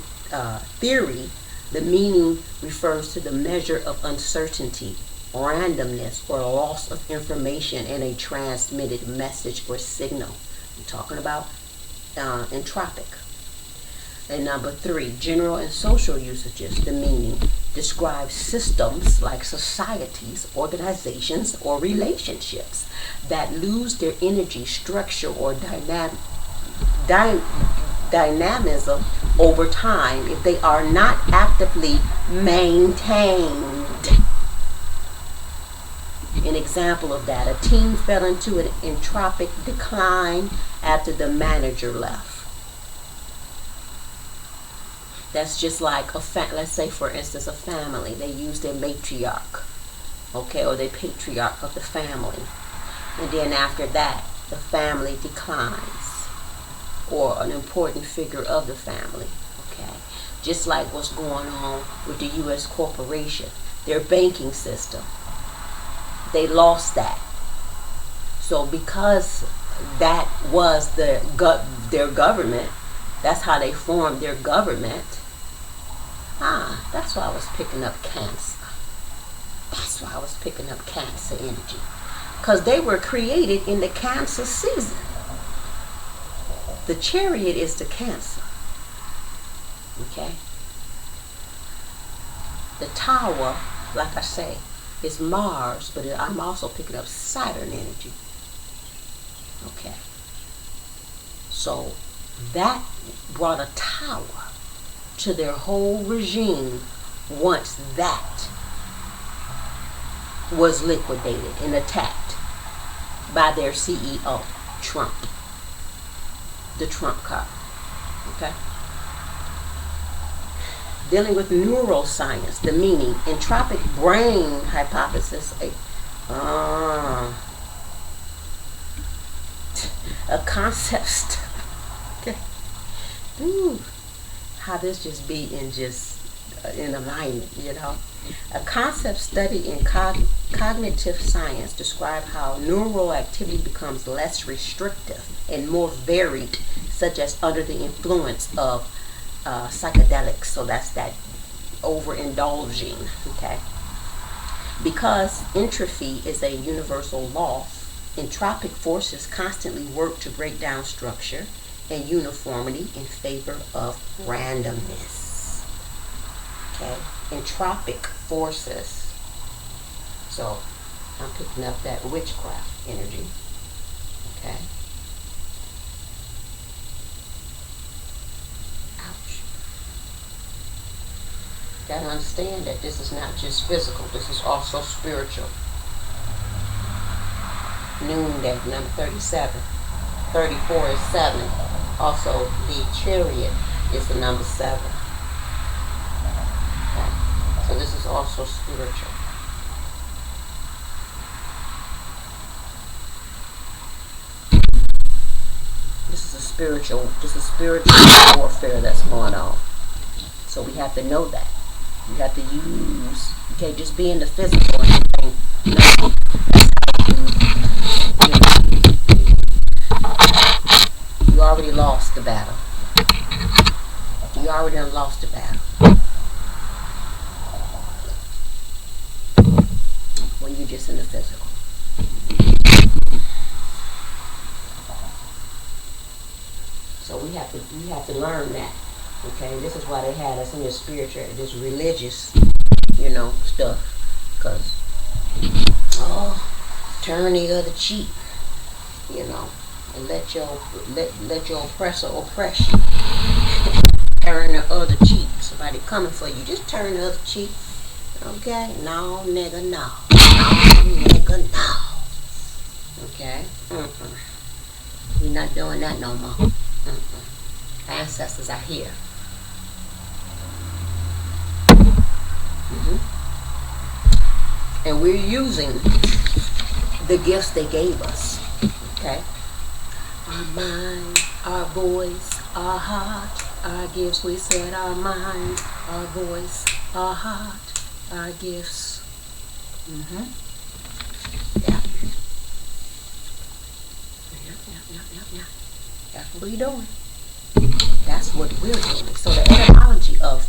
theory, the meaning refers to the measure of uncertainty, randomness, or loss of information in a transmitted message or signal. We're talking about entropic. And number three, general and social usages. The meaning describes systems like societies, organizations, or relationships that lose their energy, structure, or dynamism over time if they are not actively maintained. An example of that, a team fell into an entropic decline after the manager left. That's just like let's say for instance a family. They use their matriarch, okay, or their patriarch of the family. And then after that, the family declines, or an important figure of the family, okay. just like what's going on with the U.S. corporation, their banking system. They lost that. So because that was their government, that's how they formed their government. That's why I was picking up Cancer. That's why I was picking up Cancer energy. Because they were created in the Cancer season. The Chariot is the Cancer. Okay? The Tower, like I say, is Mars, but I'm also picking up Saturn energy. Okay? So that brought a tower to their whole regime once that was liquidated and attacked by their CEO, Trump. The Trump card. Okay? Dealing with neuroscience, the meaning, entropic brain hypothesis, a concept. Okay. Ooh, how this just be in alignment, A concept study in cognitive science describe how neural activity becomes less restrictive and more varied, such as under the influence of psychedelics. So that's that overindulging, okay? Because entropy is a universal law, entropic forces constantly work to break down structure and uniformity in favor of randomness. Okay? Entropic forces. So I'm picking up that witchcraft energy. Okay? Ouch. Gotta understand that this is not just physical, this is also spiritual. Noonday, number 37. 34 is 7. Also, the Chariot is the number 7. Okay. So this is also spiritual. This is spiritual warfare that's going on. So we have to know that. You have to use, you can't just be in the physical and think, no, you already lost the battle. You already done lost the battle. When you're just in the physical. So we have to learn that. Okay, this is why they had us in this spiritual, this religious, stuff. Because, turn the other cheek, and let your oppressor oppress you. Turn the other cheek. Somebody coming for you, just turn the other cheek. Okay? No, nigga, no. No, nigga, no. Okay? We're not doing that no more. Ancestors are here. And we're using the gifts they gave us. Okay? Our mind, our voice, our heart, our gifts. We said our mind, our voice, our heart, our gifts. Yeah. Yeah. That's what we're doing. That's what we're doing. So the etymology of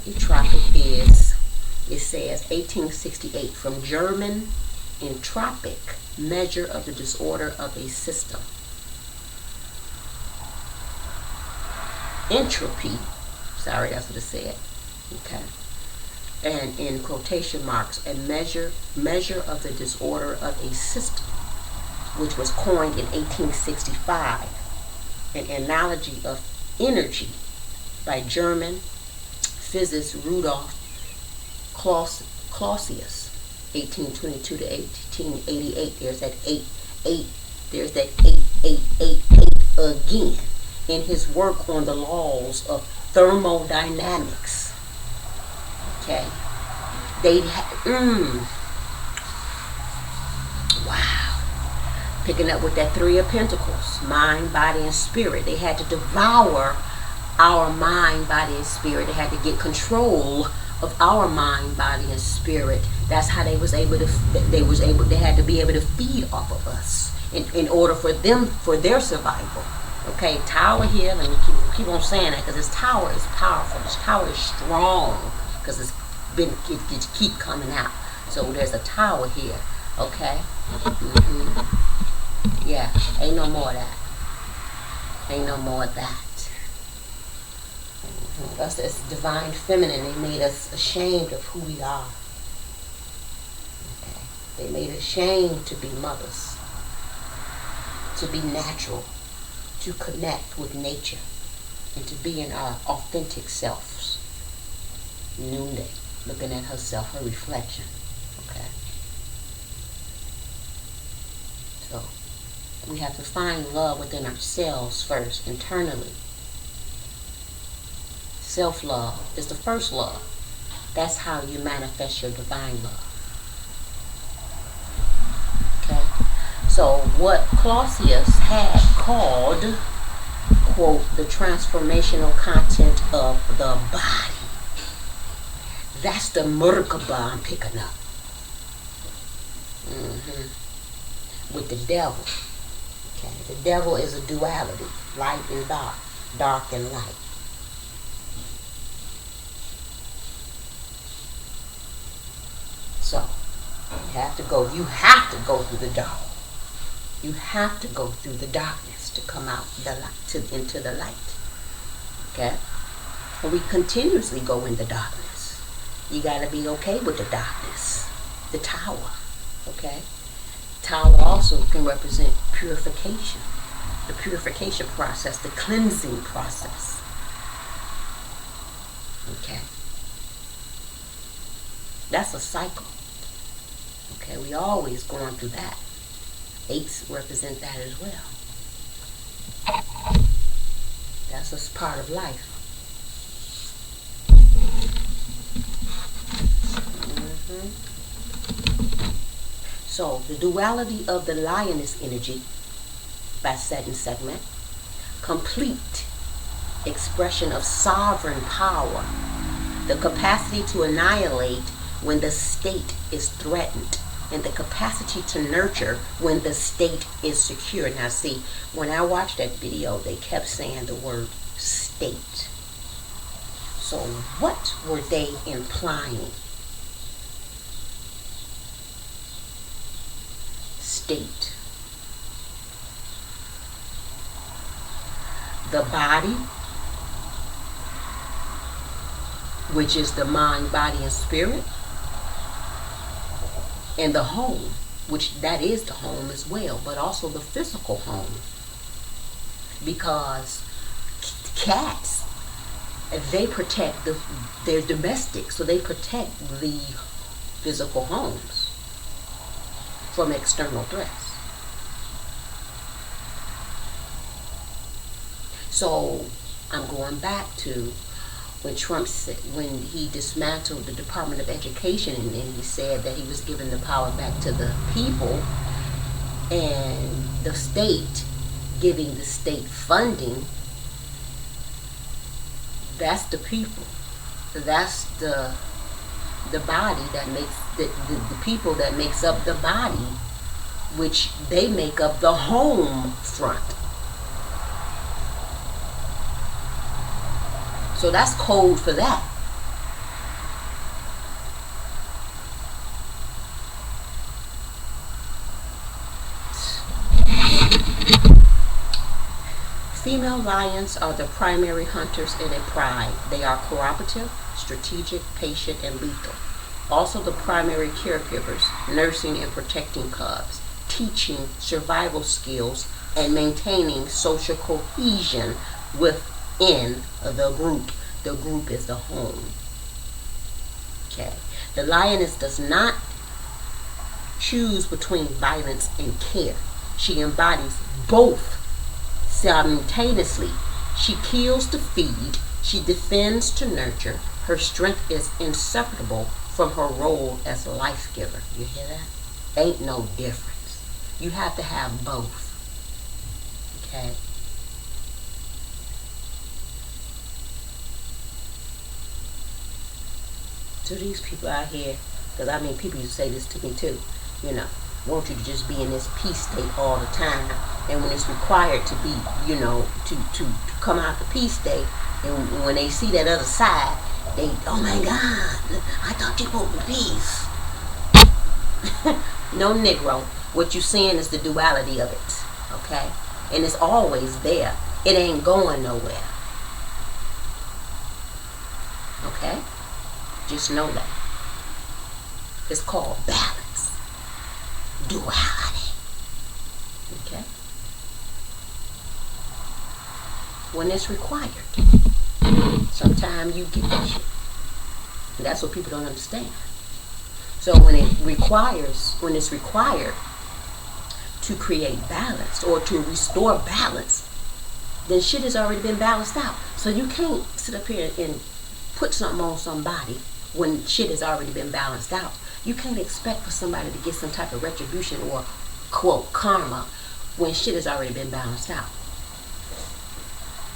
entropic is, it says 1868, from German entropic, measure of the disorder of a system. Entropy, sorry, that's what it said. Okay. And in quotation marks, a measure of the disorder of a system, which was coined in 1865, an analogy of energy by German physicist Rudolf Clausius, 1822 to 1888. There's that 8 again in his work on the laws of thermodynamics. Okay, wow. Picking up with that Three of Pentacles, mind, body, and spirit. They had to devour our mind, body, and spirit. They had to get control of our mind, body, and spirit. That's how they was able to. They had to be able to feed off of us in order for their survival. Okay, tower here. Let me keep on saying that because this tower is powerful. This tower is strong because it keep coming out. So there's a tower here. Okay. Yeah, ain't no more of that. Ain't no more of that. Us as divine feminine, they made us ashamed of who we are. Okay. They made us ashamed to be mothers, to be natural, to connect with nature, and to be in our authentic selves. Noonday, looking at herself, her reflection. Okay. So we have to find love within ourselves first, internally. Self-love is the first love. That's how you manifest your divine love. Okay? So what Clausius had called, quote, the transformational content of the body. That's the Merkaba I'm picking up. With the devil. Okay? The devil is a duality, light and dark, dark and light. So, you have to go through the dark. You have to go through the darkness to come out into the light. Okay? And we continuously go in the darkness. You got to be okay with the darkness. The tower. Okay? Tower also can represent purification. The purification process, the cleansing process. Okay? That's a cycle. Okay, we always going through that. Eights represent that as well. That's a part of life. So, the duality of the lioness energy, by second segment, complete expression of sovereign power, the capacity to annihilate when the state is threatened, and the capacity to nurture when the state is secure. Now see, when I watched that video, they kept saying the word state. So what were they implying? State. The body, which is the mind, body, and spirit, and the home, which that is the home as well, but also the physical home. Because cats, they protect their domestic, so they protect the physical homes from external threats. So I'm going back to when Trump said, when he dismantled the Department of Education, and he said that he was giving the power back to the people, and the state giving the state funding, that's the people. That's the body that makes the people that makes up the body, which they make up the home front. So that's code for that. Female lions are the primary hunters in a pride. They are cooperative, strategic, patient, and lethal. Also the primary caregivers, nursing and protecting cubs, teaching survival skills, and maintaining social cohesion within the group. The group is the home. Okay. The lioness does not choose between violence and care. She embodies both simultaneously. She kills to feed. She defends to nurture. Her strength is inseparable from her role as life giver. You hear that? Ain't no difference. You have to have both. Okay? To these people out here, because I mean, people used to say this to me too, you know, want you to just be in this peace state all the time. And when it's required to be, you know, to come out the peace state, and when they see that other side, they, oh my God, I thought you wanted peace. No, Negro. What you seeing is the duality of it. Okay? And it's always there. It ain't going nowhere. Okay? Just know that. It's called balance. Duality. Okay? When it's required. Sometimes you get that shit. And that's what people don't understand. So when it's required to create balance or to restore balance, then shit has already been balanced out. So you can't sit up here and put something on somebody when shit has already been balanced out. You can't expect for somebody to get some type of retribution or, quote, karma when shit has already been balanced out.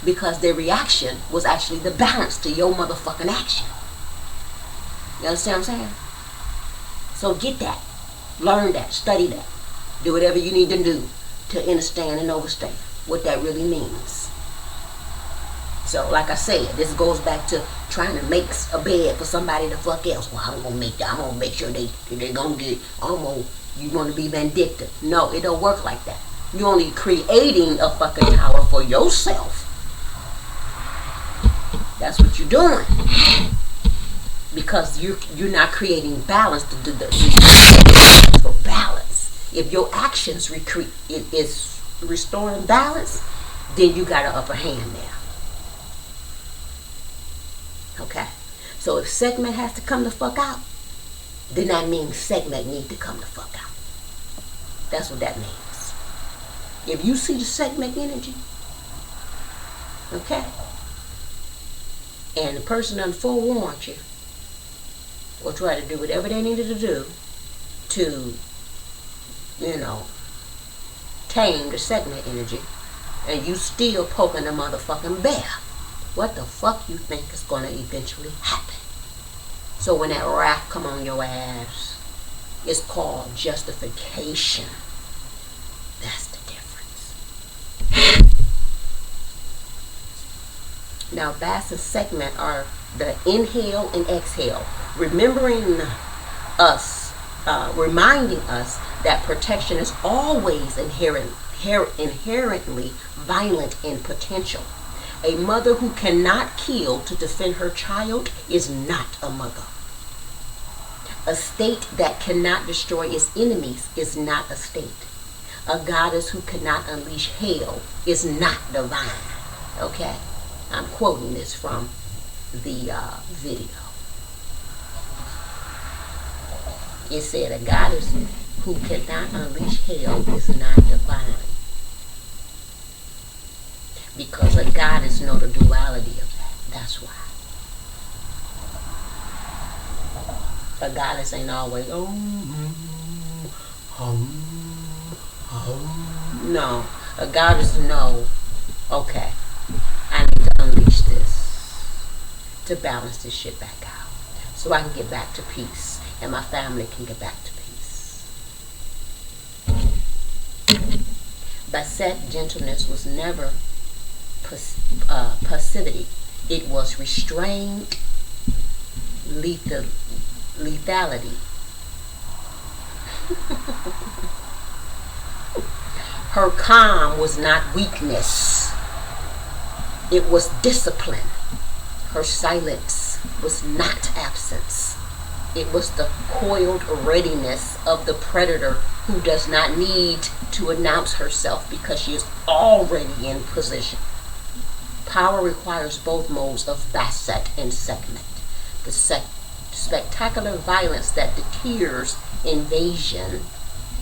Because their reaction was actually the balance to your motherfucking action. You understand what I'm saying? So get that. Learn that. Study that. Do whatever you need to do to understand and understand what that really means. So, like I said, this goes back to trying to make a bed for somebody to fuck else. Well, I'm gonna make that. I'm gonna make sure they gonna get. You want to be vindictive? No, it don't work like that. You're only creating a fucking tower for yourself. That's what you're doing. Because you're not creating balance to do for balance. If your actions is restoring balance, then you got an upper hand there. Okay. So if segment has to come the fuck out, then that means segment need to come the fuck out. That's what that means. If you see the segment energy, okay, and the person done forewarned you, or try to do whatever they needed to do to, you know, tame the segment energy, and you still poking the motherfucking bear, what the fuck you think is gonna eventually happen? So when that wrath come on your ass, it's called justification. That's the difference. Now, Bass and segment are the inhale and exhale, remembering us, reminding us that protection is always inherently violent in potential. A mother who cannot kill to defend her child is not a mother. A state that cannot destroy its enemies is not a state. A goddess who cannot unleash hell is not divine. Okay? I'm quoting this from the video. It said a goddess who cannot unleash hell is not divine. Because a goddess knows the duality of that. That's why. A goddess ain't always, no. A goddess know, okay, I need to unleash this to balance this shit back out. So I can get back to peace. And my family can get back to peace. Basset gentleness was never passivity. It was restrained lethality. Her calm was not weakness. It was discipline. Her silence was not absence. It was the coiled readiness of the predator who does not need to announce herself because she is already in position. Power requires both modes of Basset and segment. The spectacular violence that deters invasion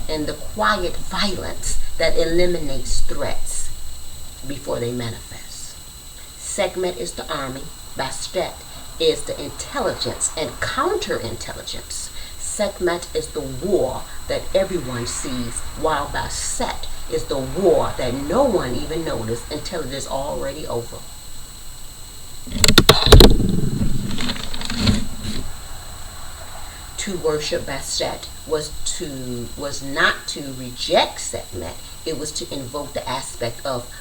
and the quiet violence that eliminates threats before they manifest. Segment is the army. Bastet is the intelligence and counterintelligence. Sekhmet is the war that everyone sees, while Bastet is the war that no one even noticed until it is already over. To worship Bastet was not to reject Sekhmet. It was to invoke the aspect of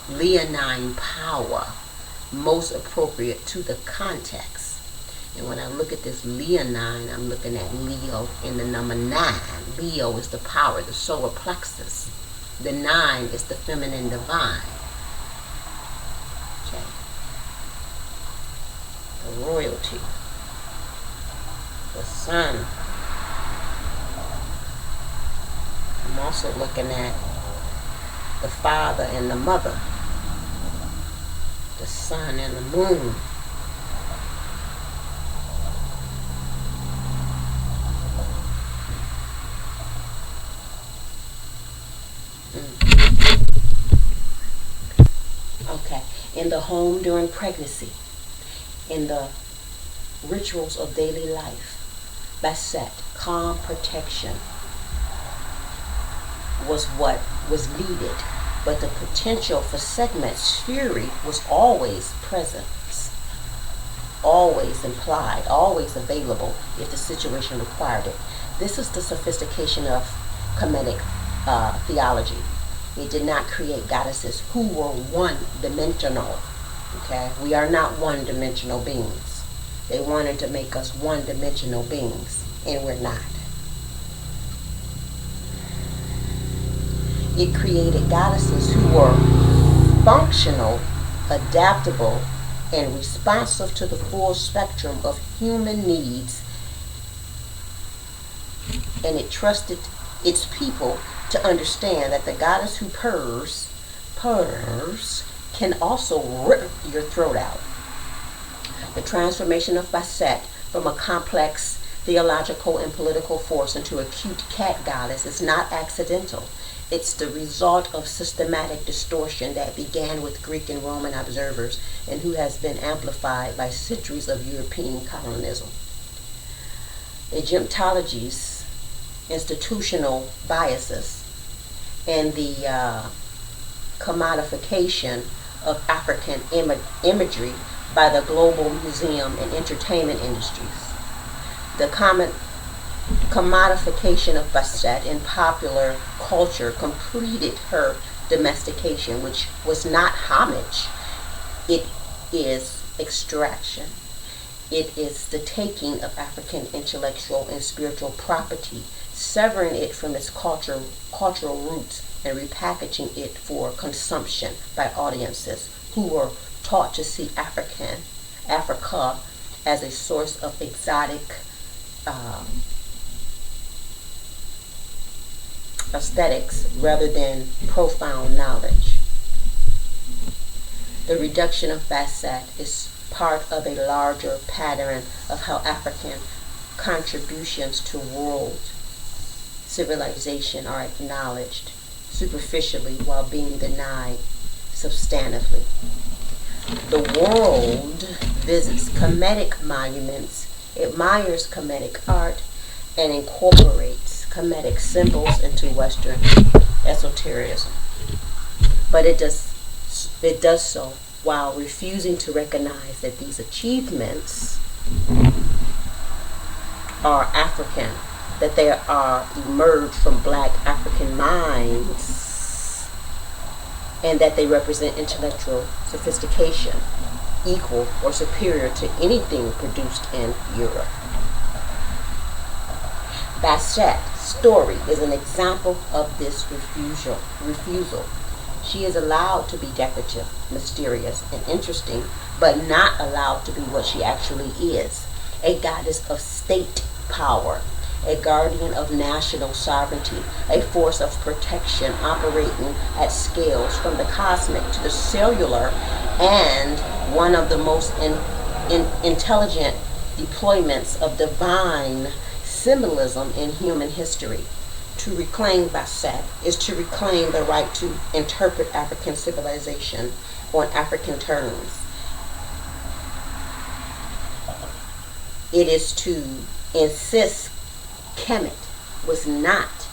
leonine power, most appropriate to the context. And when I look at this leonine, I'm looking at Leo in the number 9. Leo is the power, the solar plexus. The 9 is the feminine divine. Okay. The royalty. The sun. I'm also looking at the father and the mother. The sun and the moon. Okay. In the home during pregnancy. In the rituals of daily life. Bastet, calm protection, was what was needed, but the potential for Sekhmet's fury was always present, always implied, always available if the situation required it. This is the sophistication of Kemetic theology. It did not create goddesses who were one-dimensional. Okay, we are not one-dimensional beings. They wanted to make us one-dimensional beings, and we're not. It created goddesses who were functional, adaptable, and responsive to the full spectrum of human needs, and it trusted its people to understand that the goddess who purrs, can also rip your throat out. The transformation of Bastet from a complex theological and political force into a cute cat goddess is not accidental. It's the result of systematic distortion that began with Greek and Roman observers and who has been amplified by centuries of European colonialism. Egyptology's institutional biases and the commodification of African imagery by the global museum and entertainment industries. The commodification of Bastet in popular culture completed her domestication, which was not homage. It is extraction. It is the taking of African intellectual and spiritual property, severing it from its cultural roots and repackaging it for consumption by audiences who were taught to see Africa as a source of exotic aesthetics rather than profound knowledge. The reduction of Bastet is part of a larger pattern of how African contributions to world civilization are acknowledged superficially while being denied substantively. The world visits Kemetic monuments, admires Kemetic art, and incorporates Kemetic symbols into Western esotericism. But it does so while refusing to recognize that these achievements are African, that they are emerged from black African minds, and that they represent intellectual sophistication equal or superior to anything produced in Europe. Bastet's story is an example of this refusal. She is allowed to be decorative, mysterious, and interesting, but not allowed to be what she actually is, a goddess of state power, a guardian of national sovereignty, a force of protection operating at scales from the cosmic to the cellular, and one of the most intelligent deployments of divine symbolism in human history. To reclaim Bastet is to reclaim the right to interpret African civilization on African terms. It is to insist Kemet was not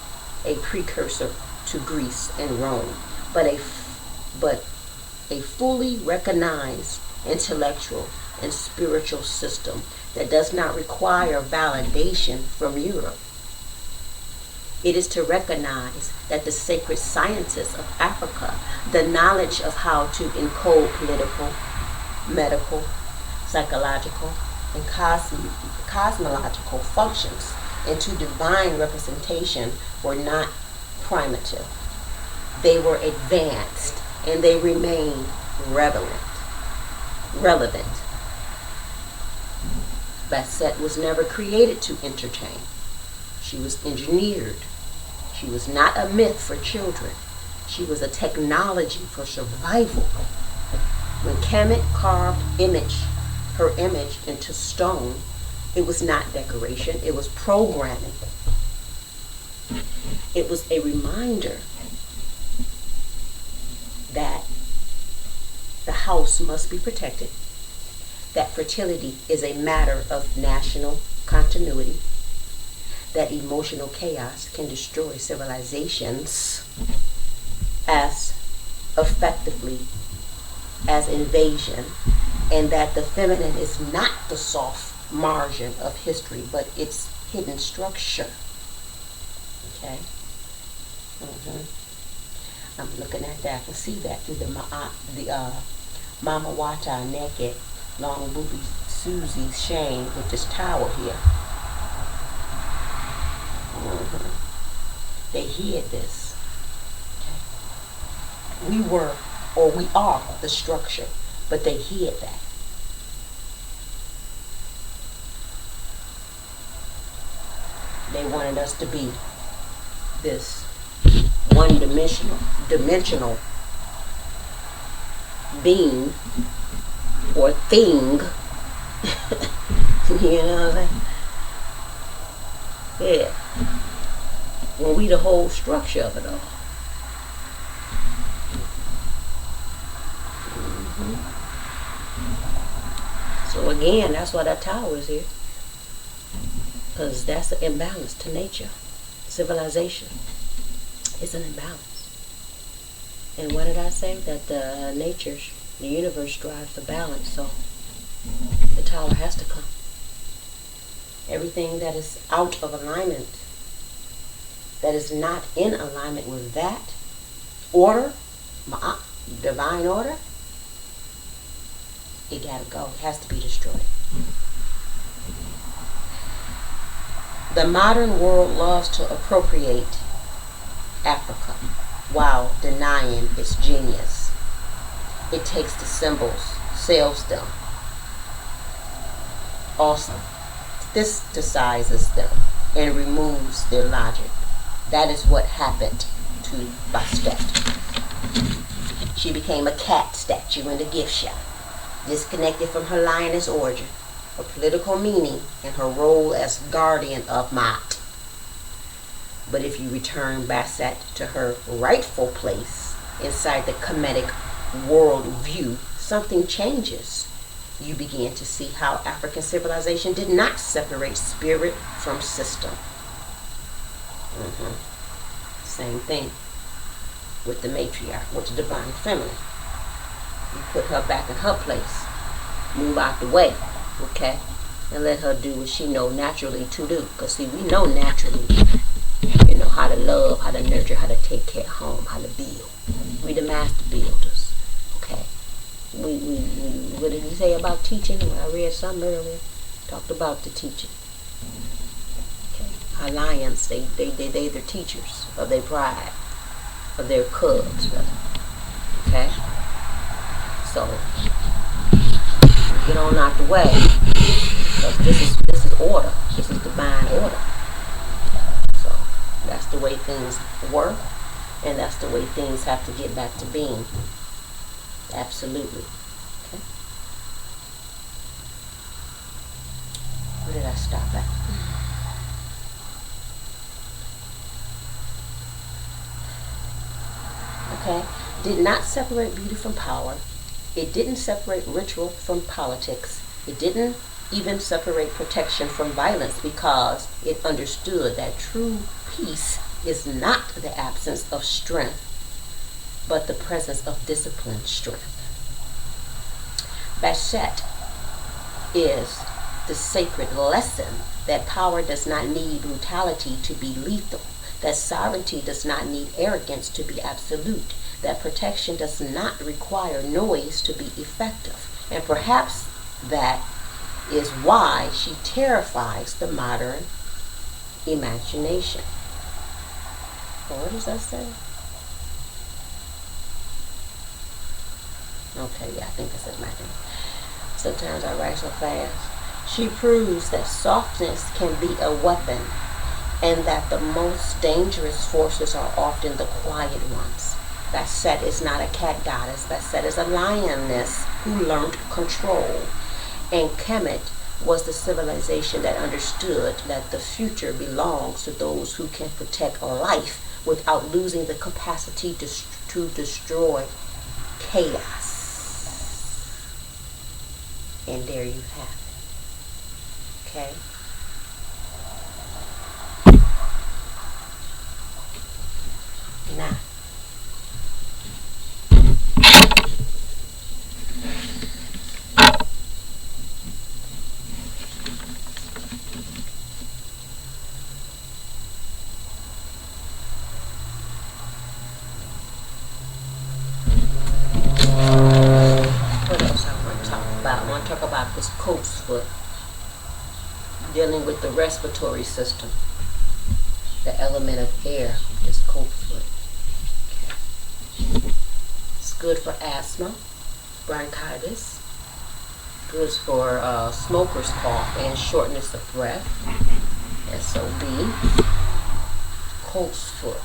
a precursor to Greece and Rome, but a fully recognized intellectual and spiritual system that does not require validation from Europe. It is to recognize that the sacred sciences of Africa, the knowledge of how to encode political, medical, psychological, and cosmological functions into divine representation, were not primitive. They were advanced, and they remain relevant. Bastet was never created to entertain. She was engineered. She was not a myth for children. She was a technology for survival. When Kemet carved her image into stone, it was not decoration, it was programming. It was a reminder that the house must be protected, that fertility is a matter of national continuity, that emotional chaos can destroy civilizations as effectively as invasion, and that the feminine is not the soft margin of history, but its hidden structure. Okay? I'm looking at that. I can see that through the Mama Wata naked, long booby Susie Shane with this towel here. They hid this. Okay? We were, or we are, the structure, but they hid that. They wanted us to be this one-dimensional being or thing. You know what I'm saying? Yeah. When we the whole structure of it all. So again, that's why that tower is here. Because that's an imbalance to nature. Civilization is an imbalance. And what did I say? That the universe strives for balance, so the tower has to come. Everything that is out of alignment, that is not in alignment with that order, divine order, it gotta go. It has to be destroyed. The modern world loves to appropriate Africa while denying its genius. It takes the symbols, sells them, also aestheticizes them, and removes their logic. That is what happened to Bastet. She became a cat statue in the gift shop, disconnected from her lioness origin, her political meaning, and her role as guardian of Maat. But if you return Bastet to her rightful place inside the Kemetic world view, something changes. You begin to see how African civilization did not separate spirit from system. Same thing with the matriarch, with the divine feminine. You put her back in her place. Move out the way, okay? And let her do what she know naturally to do. Because see, we know naturally, you know, how to love, how to nurture, how to take care of home, how to build. We the master builders, okay? We what did he say about teaching? I read something earlier. Talked about the teaching. Okay. Our lions, they the teachers of their pride, of their cubs, rather. Okay? So get on out the way. Because this is order. This is divine order. So that's the way things work, and that's the way things have to get back to being. Absolutely. Okay. Where did I stop at? Okay. Did not separate beauty from power. It didn't separate ritual from politics. It didn't even separate protection from violence because it understood that true peace is not the absence of strength, but the presence of disciplined strength. Bastet is the sacred lesson that power does not need brutality to be lethal, that sovereignty does not need arrogance to be absolute, that protection does not require noise to be effective. And perhaps that is why she terrifies the modern imagination. Well, what does that say? Okay, yeah, I think that's imagination. Sometimes I write so fast. She proves that softness can be a weapon and that the most dangerous forces are often the quiet ones. Bastet is not a cat goddess. Bastet is a lioness who learned control. And Kemet was the civilization that understood that the future belongs to those who can protect life without losing the capacity to destroy chaos. And there you have it. Okay? Now, what else I want to talk about? I want to talk about this colt's foot, dealing with the respiratory system. The element of air is colt's foot. Okay. It's good for asthma, bronchitis, good for smoker's cough and shortness of breath. SOB, colt's foot.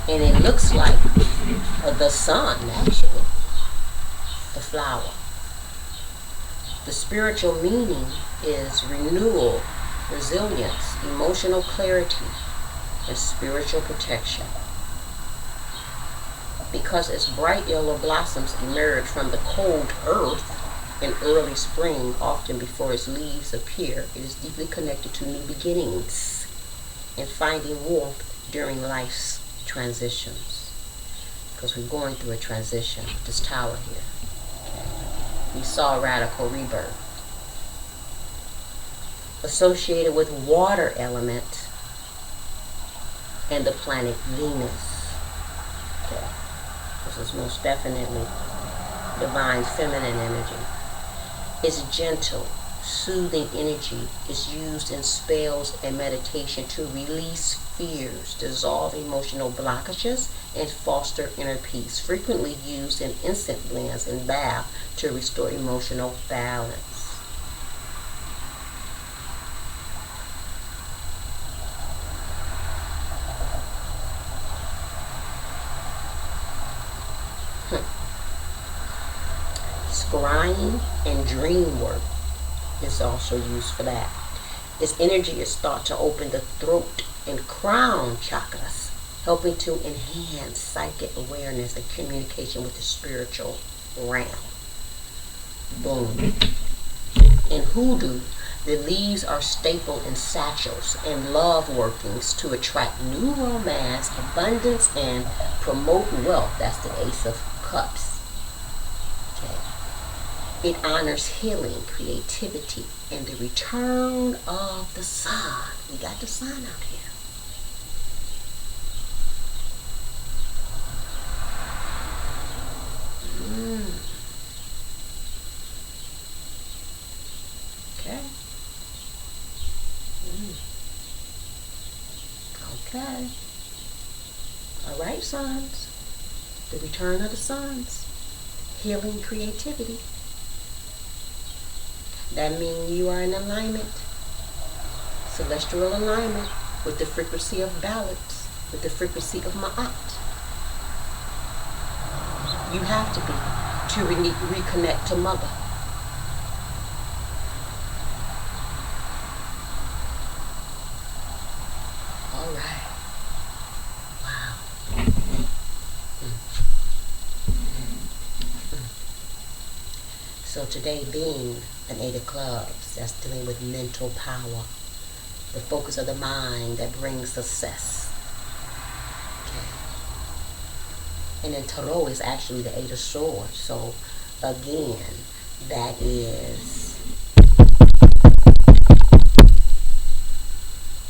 And it looks like the sun, actually, the flower. The spiritual meaning is renewal, resilience, emotional clarity, and spiritual protection. Because its bright yellow blossoms emerge from the cold earth in early spring, often before its leaves appear, it is deeply connected to new beginnings and finding warmth during life's transitions. Because we're going through a transition with this tower here. We saw radical rebirth. Associated with water element and the planet Venus. Okay. This is most definitely divine feminine energy. It's gentle, soothing energy is used in spells and meditation to release fears, dissolve emotional blockages, and foster inner peace. Frequently used in incense blends and bath to restore emotional balance. Scrying and dream work is also used for that. Its energy is thought to open the throat and crown chakras, helping to enhance psychic awareness and communication with the spiritual realm. Boom. In hoodoo, the leaves are stapled in satchels and love workings to attract new romance, abundance, and promote wealth. That's the Ace of Cups. It honors healing, creativity, and the return of the sun. We got the sun out here. Okay. Okay. All right, sons. The return of the suns. Healing, creativity. That means you are in alignment, celestial alignment, with the frequency of balance, with the frequency of Ma'at. You have to be to reconnect to Mother. All right. Wow. So today being an Eight of Clubs, that's dealing with mental power, the focus of the mind that brings success. Okay. And then Tarot is actually the Eight of Swords. So again, that is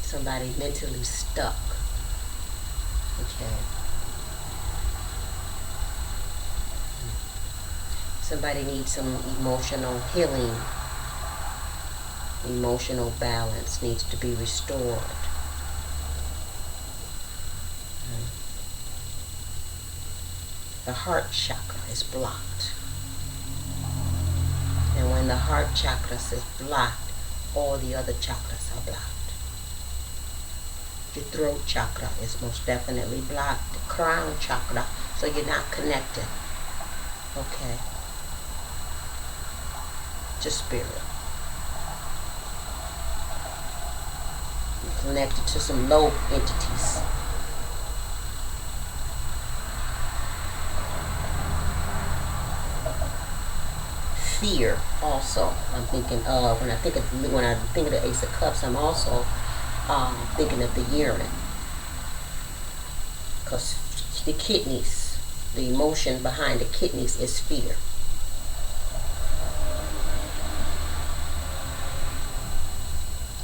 somebody mentally stuck. Okay. Somebody needs some emotional healing. Emotional balance needs to be restored. The heart chakra is blocked. And when the heart chakra is blocked, all the other chakras are blocked. The throat chakra is most definitely blocked. The crown chakra, so you're not connected. Okay. To spirit. You're connected to some low entities. Fear also I'm thinking of when I think of the Ace of Cups. I'm also thinking of the urine, because the kidneys, the emotion behind the kidneys is fear.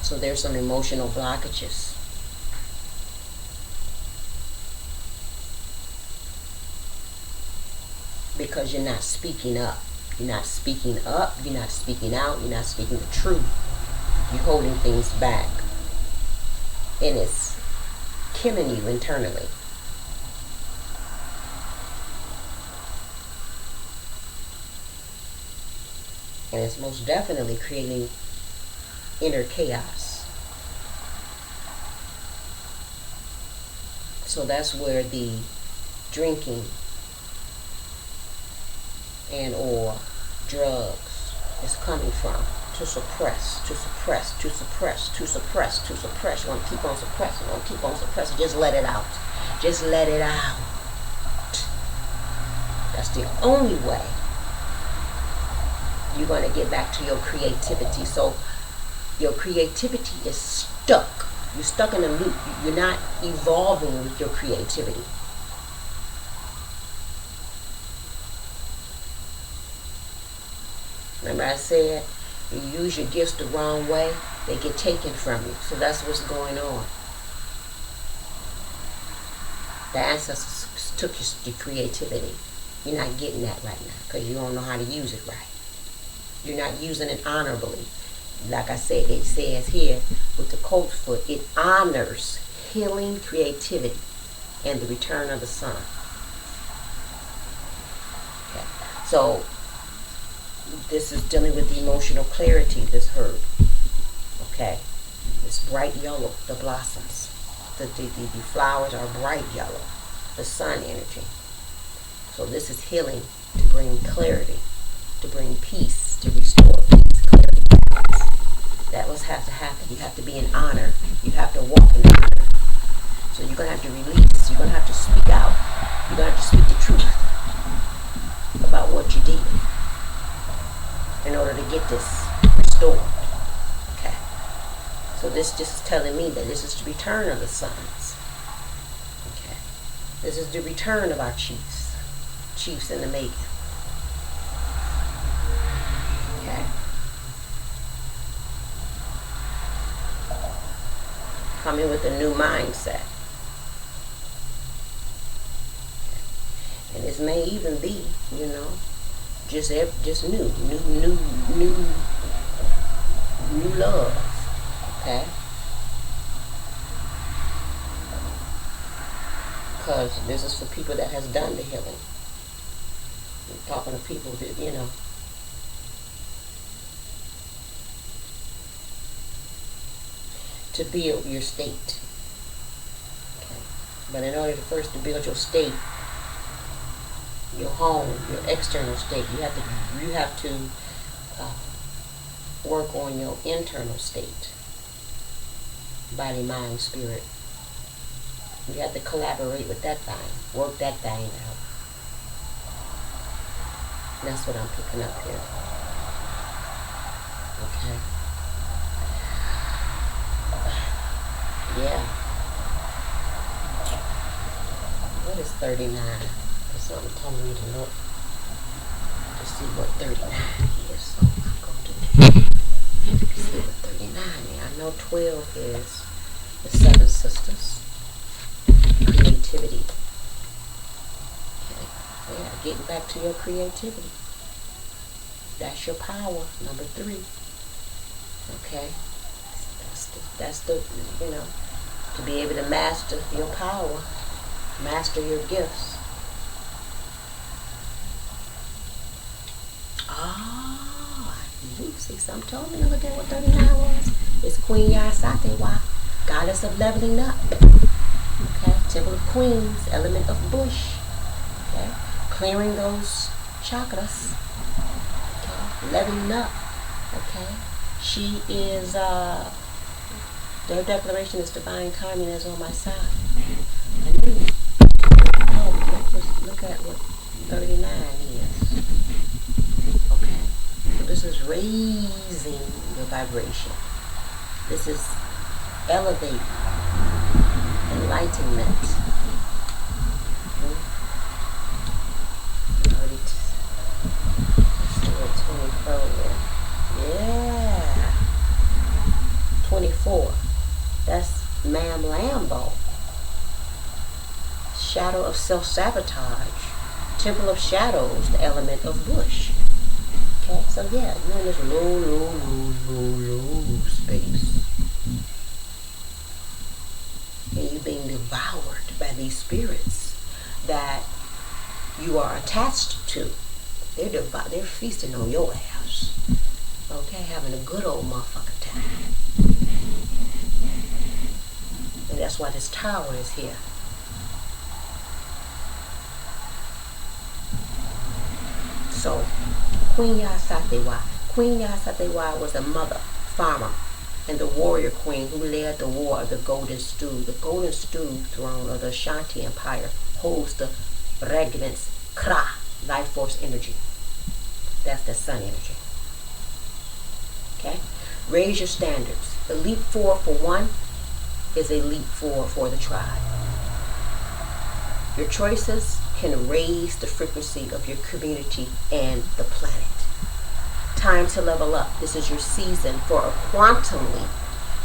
So there's some emotional blockages. Because you're not speaking up. You're not speaking up, you're not speaking out, you're not speaking the truth. You're holding things back. And it's killing you internally. And it's most definitely creating inner chaos. So that's where the drinking and or drugs is coming from, to suppress. You want to keep on suppressing. Just let it out. That's the only way you're going to get back to your creativity. So your creativity is stuck. You're stuck in a loop. You're not evolving with your creativity. Remember I said, you use your gifts the wrong way, they get taken from you. So that's what's going on. The ancestors took your creativity. You're not getting that right now because you don't know how to use it right. You're not using it honorably. Like I said, it says here with the cold foot, it honors healing, creativity, and the return of the sun. Okay. So this is dealing with the emotional clarity, this herb. Okay. It's bright yellow, the blossoms. The flowers are bright yellow. The sun energy. So this is healing to bring clarity, to bring peace, to restore peace, clarity. That was have to happen. You have to be in honor. You have to walk in honor. So you're going to have to release. You're going to have to speak out. You're going to have to speak the truth about what you did in order to get this restored. Okay. So this just is telling me that this is the return of the sons. Okay. This is the return of our chiefs. Chiefs in the making. Okay. Coming with a new mindset. And this may even be, just new love. Okay. Because this is for people that has done the healing. I'm talking to people that, to build your state. Okay. But in order to build your state, your home, your external state, you have to work on your internal state. Body, mind, spirit. You have to collaborate with that thing. Work that thing out. And that's what I'm picking up here. Okay. Yeah. What is 39? There's something telling me to look to see what 39 is. So I'm going to see what 39 is. I know 12 is the Seven Sisters. Creativity. Okay. Yeah, getting back to your creativity. That's your power. Number 3. Okay. That's the to be able to master your power, master your gifts. Oh, you see, something told me to look at what 39 was. It's Queen Yasatewa, goddess of leveling up. Okay, Temple of Queens, element of bush. Okay, clearing those chakras. Okay, leveling up. Okay, she is their declaration is divine timing is on my side. I knew. Oh, look at what 39 is. Okay. So this is raising your vibration. This is elevating, enlightenment. Already see what 24 is. Yeah. 24. That's Ma'am Lambo. Shadow of self-sabotage. Temple of shadows, the element of bush. Okay, so yeah, you're in this low space. And you're being devoured by these spirits that you are attached to. They're feasting on your ass. Okay, having a good old motherfucking time. And that's why this tower is here. So, Queen Yasatewa. Queen Yasatewa was a mother, farmer, and the warrior queen who led the war of the Golden Stew. The Golden Stew throne of the Ashanti Empire holds the Regnance Kra, life force energy. That's the sun energy. Okay? Raise your standards. The leap 4 for one is a leap 4 for the tribe. Your choices can raise the frequency of your community and the planet. Time to level up. This is your season for a quantum leap.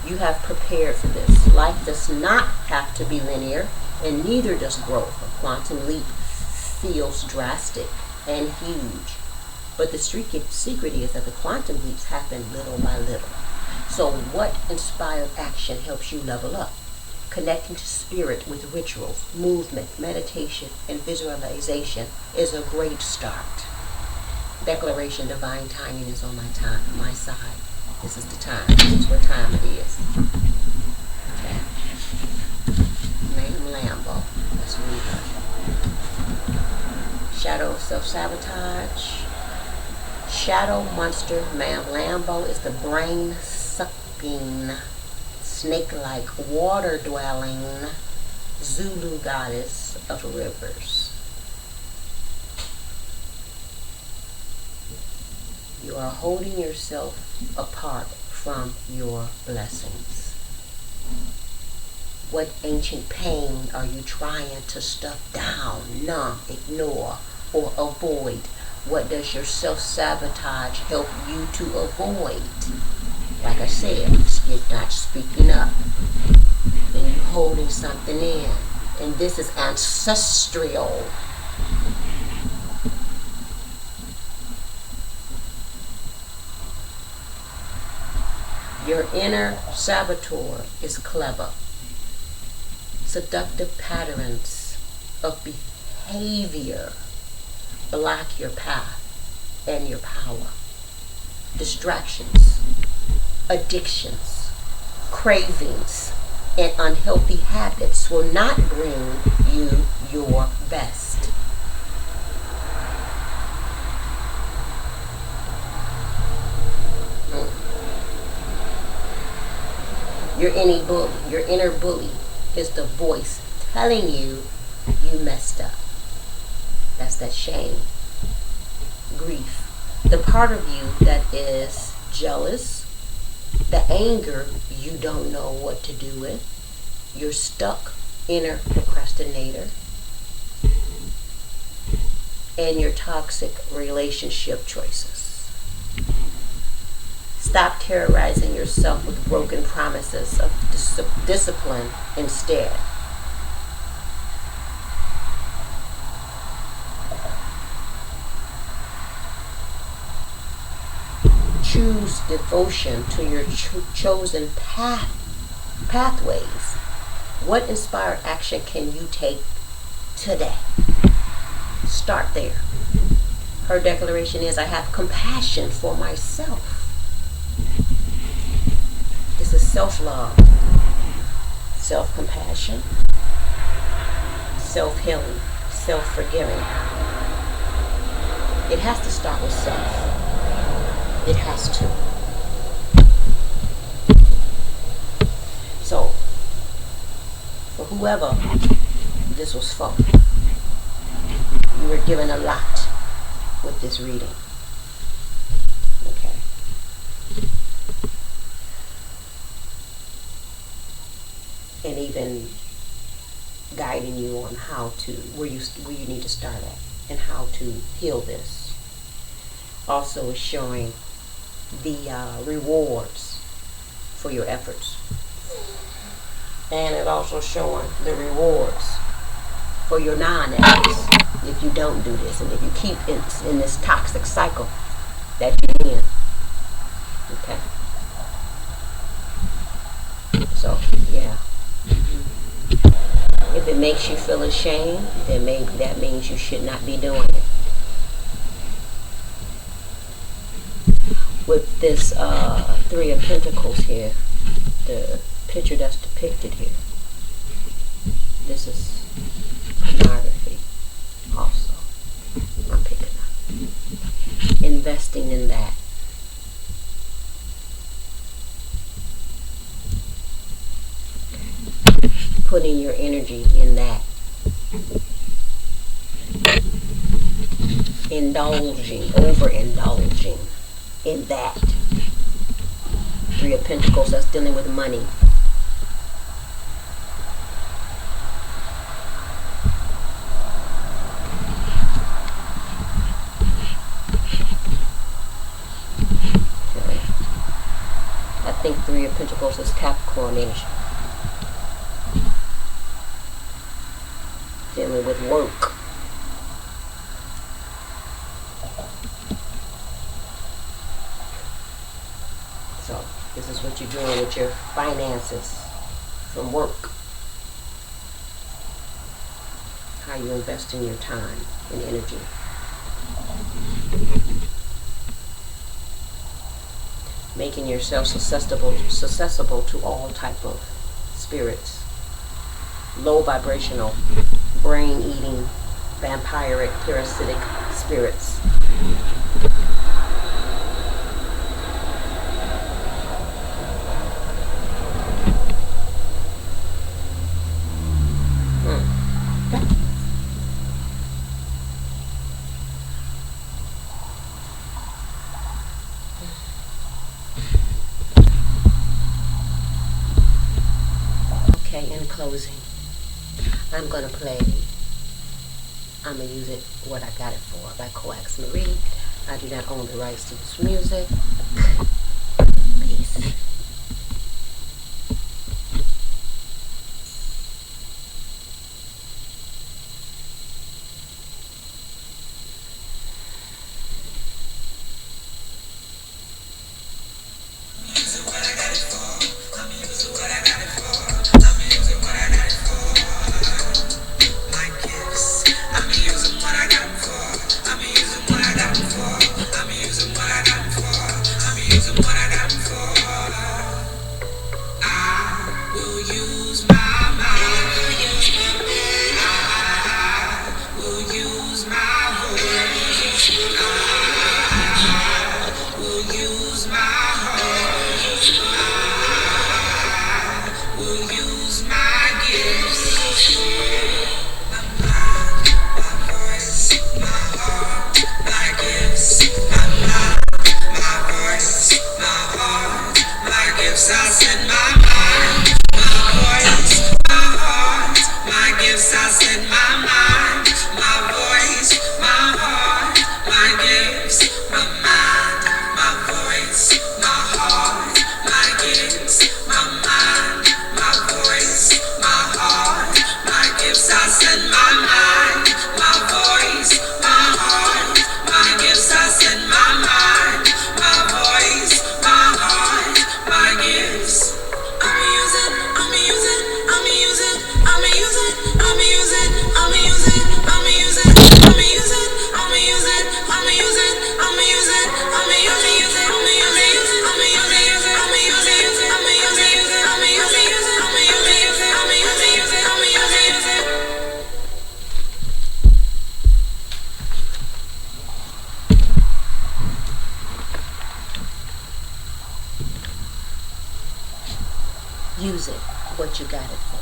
You have prepared for this. Life does not have to be linear, and neither does growth. A quantum leap feels drastic and huge. But the secret is that the quantum leaps happen little by little. So what inspired action helps you level up? Connecting to spirit with rituals, movement, meditation, and visualization is a great start. Declaration, divine timing is on my side. This is the time. This is what time it is. Okay. Ma'am Lambo. Let's read her. Shadow of self-sabotage. Shadow monster Ma'am Lambo is the brain-sucking, snake-like, water-dwelling Zulu goddess of rivers. You are holding yourself apart from your blessings. What ancient pain are you trying to stuff down, numb, ignore, or avoid? What does your self-sabotage help you to avoid? Like I said, you're not speaking up. And you're holding something in. And this is ancestral. Your inner saboteur is clever. Seductive patterns of behavior block your path and your power. Distractions, addictions, cravings, and unhealthy habits will not bring you your best. Your inner bully is the voice telling you you messed up. That's that shame, grief. The part of you that is jealous. The anger, you don't know what to do with. You're stuck, inner procrastinator. And your toxic relationship choices. Stop terrorizing yourself with broken promises of discipline instead. Choose devotion to your chosen pathways. What inspired action can you take today? Start there. Her declaration is, I have compassion for myself. This is self-love, self-compassion, self-healing, self-forgiving. It has to start with self. It has to. So, for whoever this was for, you were given a lot with this reading. Okay. And even guiding you on how to, where you need to start at and how to heal this. Also is showing the rewards for your efforts. And it's also showing the rewards for your non-efforts if you don't do this and if you keep in this toxic cycle that you're in. Okay. So, yeah. If it makes you feel ashamed, then maybe that means you should not be doing it. With this Three of Pentacles here, the picture that's depicted here, this is pornography also. I'm picking up. Investing in that. Putting your energy in that. Overindulging in that. Three of Pentacles, that's dealing with money. Okay. I think Three of Pentacles is Capricorn energy. Dealing with work. So, this is what you're doing with your finances from work. How you invest in your time and energy. Making yourself susceptible to all type of spirits. Low vibrational, brain eating, vampiric, parasitic spirits. Okay, in closing, I'm going to use it, What I Got It For by Coax Marie. I do not own the rights to this music. Peace. What I got for Use it what you got it for.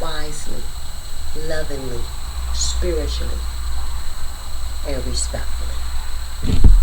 Wisely, lovingly, spiritually, and respectfully.